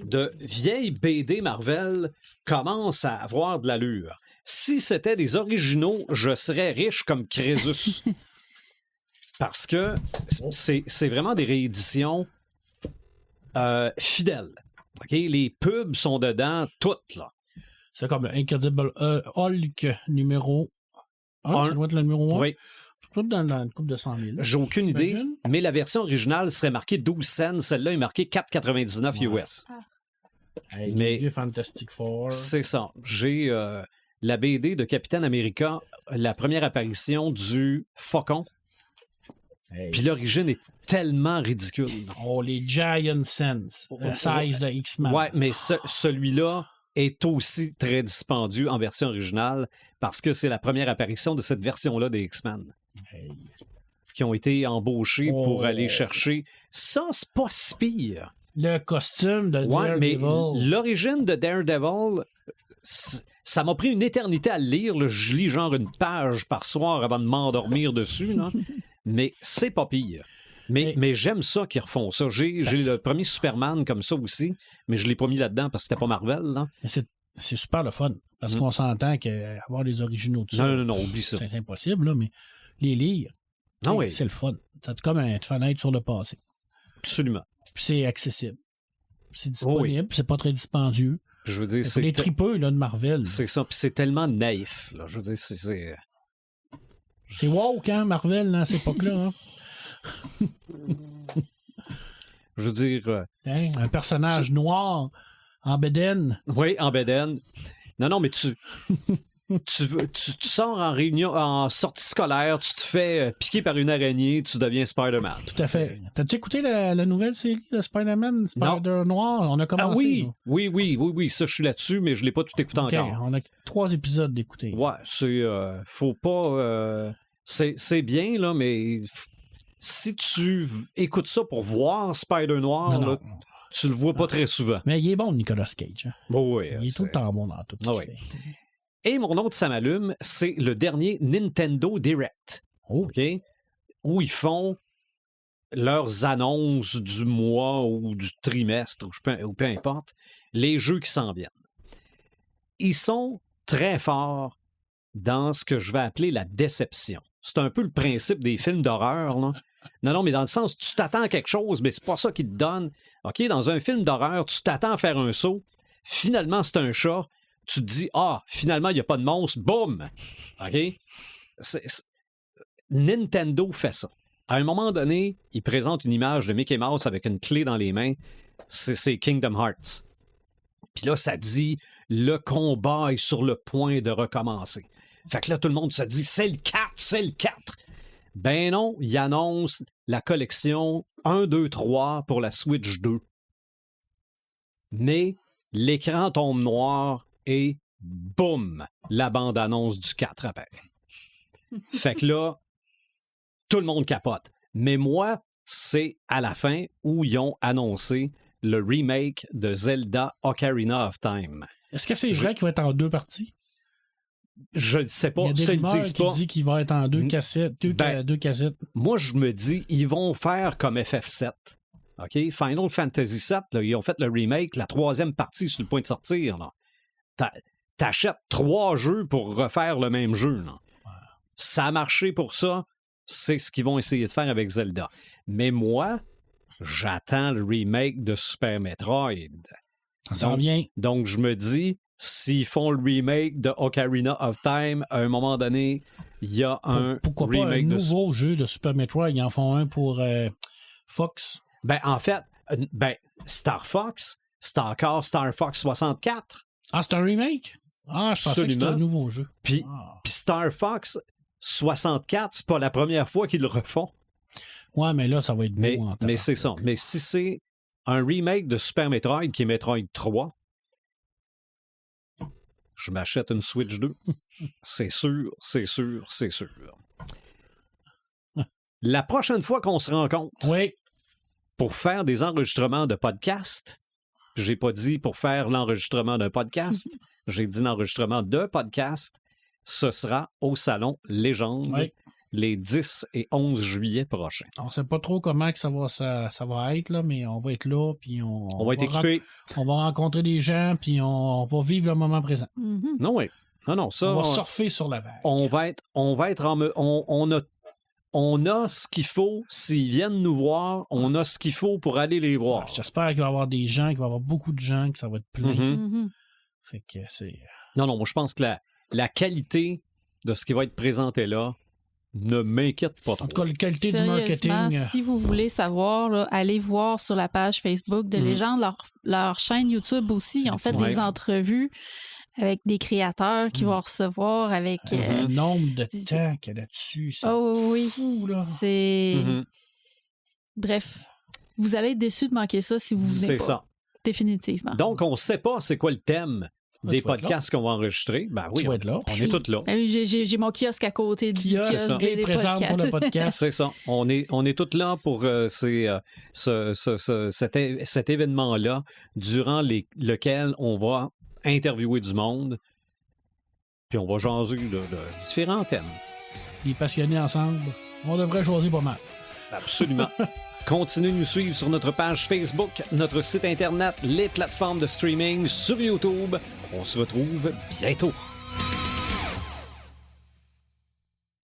de vieilles BD Marvel commence à avoir de l'allure. Si c'était des originaux, je serais riche comme Crésus. Parce que c'est vraiment des rééditions fidèles. Okay? Les pubs sont dedans, toutes, là. C'est comme Incredible Hulk numéro 1. Ça doit être le numéro 1. Oui. Tout dans une coupe de 100 000. J'ai aucune idée, mais la version originale serait marquée 12 cents. Celle-là est marquée 4,99 US. Hey, mais Fantastic Four. C'est ça. J'ai la BD de Captain America, la première apparition du Faucon. Hey. Puis l'origine est tellement ridicule. Oh, les Giant Sense. Le size de X-Men. Ouais, mais celui-là est aussi très dispendieux en version originale parce que c'est la première apparition de cette version-là des X-Men. Hey. Qui ont été embauchés pour aller chercher. Ça, c'est pas si pire. Le costume de Daredevil. Mais l'origine de Daredevil, ça m'a pris une éternité à le lire. Là. Je lis genre une page par soir avant de m'endormir dessus. Là. Mais c'est pas pire. Mais j'aime ça qu'ils refont ça. J'ai le premier Superman comme ça aussi, mais je l'ai pas mis là-dedans parce que c'était pas Marvel. Là. C'est super le fun. Parce qu'on s'entend qu'avoir les originaux de ça, non, oublie ça. C'est impossible, là, mais les lire, Ah oui. C'est le fun. C'est comme une fenêtre sur le passé. Absolument. Puis c'est accessible. C'est disponible, puis c'est pas très dispendieux. Je veux dire, c'est les tripeux là, de Marvel. C'est ça, puis c'est tellement naïf. Là. Je veux dire, c'est... C'est woke, hein, Marvel, à cette époque-là. Hein? Je veux dire... Un personnage noir en bédaine. Oui, en bédaine. Non, mais tu sors en réunion, en sortie scolaire, tu te fais piquer par une araignée, tu deviens Spider-Man. Tout à fait. T'as-tu écouté la nouvelle série de Spider-Man, Spider-Noir? On a commencé. Ah oui, ça, je suis là-dessus, mais je l'ai pas tout écouté encore. On a 3 épisodes d'écouter. Ouais, c'est... faut pas... c'est bien, là, mais si tu écoutes ça pour voir Spider-Noir, là, tu le vois pas très souvent. Mais il est bon, Nicolas Cage. Oui, il est tout le temps bon dans tout ce qu'il fait. Et mon autre ça m'allume, c'est le dernier Nintendo Direct. OK? Où ils font leurs annonces du mois ou du trimestre, ou peu importe, les jeux qui s'en viennent. Ils sont très forts dans ce que je vais appeler la déception. C'est un peu le principe des films d'horreur, là. Non, mais dans le sens, tu t'attends à quelque chose, mais c'est pas ça qu'ils te donnent. OK, dans un film d'horreur, tu t'attends à faire un saut. Finalement, c'est un chat. Tu te dis, finalement, il n'y a pas de monstre. Boum! OK? Nintendo fait ça. À un moment donné, il présente une image de Mickey Mouse avec une clé dans les mains. C'est Kingdom Hearts. Puis là, ça dit, le combat est sur le point de recommencer. Fait que là, tout le monde se dit, c'est le 4, c'est le 4. Ben non, il annonce la collection 1, 2, 3 pour la Switch 2. Mais l'écran tombe noir et boum, la bande-annonce du 4 apparaît. Fait que là, tout le monde capote. Mais moi, c'est à la fin où ils ont annoncé le remake de Zelda Ocarina of Time. Est-ce que c'est vrai qu'il va être en 2 parties? Je ne sais pas. Il y a des rumeurs qui disent qu'il va être en 2 cassettes. Deux cassettes. Moi, je me dis, ils vont faire comme FF7. OK? Final Fantasy VII, là, ils ont fait le remake, la 3e partie sur le point de sortir. Là. T'achètes 3 jeux pour refaire le même jeu. Là. Wow. Ça a marché pour ça. C'est ce qu'ils vont essayer de faire avec Zelda. Mais moi, j'attends le remake de Super Metroid. Ça revient. Donc, je me dis, s'ils font le remake de Ocarina of Time, à un moment donné, il y a un pourquoi remake pas un nouveau jeu de Super Metroid? Ils en font un pour Fox. Ben, en fait, Star Fox, c'est encore Star Fox 64. Ah, c'est un remake? Ah, je pensais que c'était un nouveau jeu. Puis Star Fox 64, c'est pas la première fois qu'ils le refont. Ouais, mais là, ça va être beau. Mais c'est ça. Mais si c'est un remake de Super Metroid qui est Metroid 3, je m'achète une Switch 2. C'est sûr. La prochaine fois qu'on se rencontre, pour faire des enregistrements de podcast, j'ai pas dit pour faire l'enregistrement d'un podcast, j'ai dit l'enregistrement de podcast, ce sera au Salon Légende les 10 et 11 juillet prochains. On sait pas trop comment que ça va être, là, mais on va être là, puis on va être équipé. On va rencontrer des gens, puis on va vivre le moment présent. Mm-hmm. Non, ça... On va surfer sur la vague. On va être on a ce qu'il faut. S'ils viennent nous voir, on a ce qu'il faut pour aller les voir. Ouais, j'espère qu'il va y avoir des gens, qu'il va y avoir beaucoup de gens, que ça va être plein. Mm-hmm. Fait que c'est... Non, moi, je pense que la qualité de ce qui va être présenté là ne m'inquiète pas trop. En tout cas, la qualité du marketing. Si vous voulez savoir, là, allez voir sur la page Facebook de Légende, leur chaîne YouTube aussi. Ils ont fait des entrevues avec des créateurs qui vont recevoir avec... le nombre de temps qu'il y a là-dessus, c'est fou, là. C'est... Bref, vous allez être déçus de manquer ça si vous venez pas. C'est ça. Définitivement. Donc, on ne sait pas c'est quoi le thème des podcasts qu'on va enregistrer. Ben oui, on est tous là. J'ai mon kiosque à côté du kiosque des podcasts. Pour le podcast. C'est ça. On est tous là pour cet événement-là durant lequel on va interviewer du monde, puis on va jaser de différents thèmes. Les passionnés ensemble, on devrait choisir pas mal. Absolument. Continuez de nous suivre sur notre page Facebook, notre site Internet, les plateformes de streaming, sur YouTube. On se retrouve bientôt.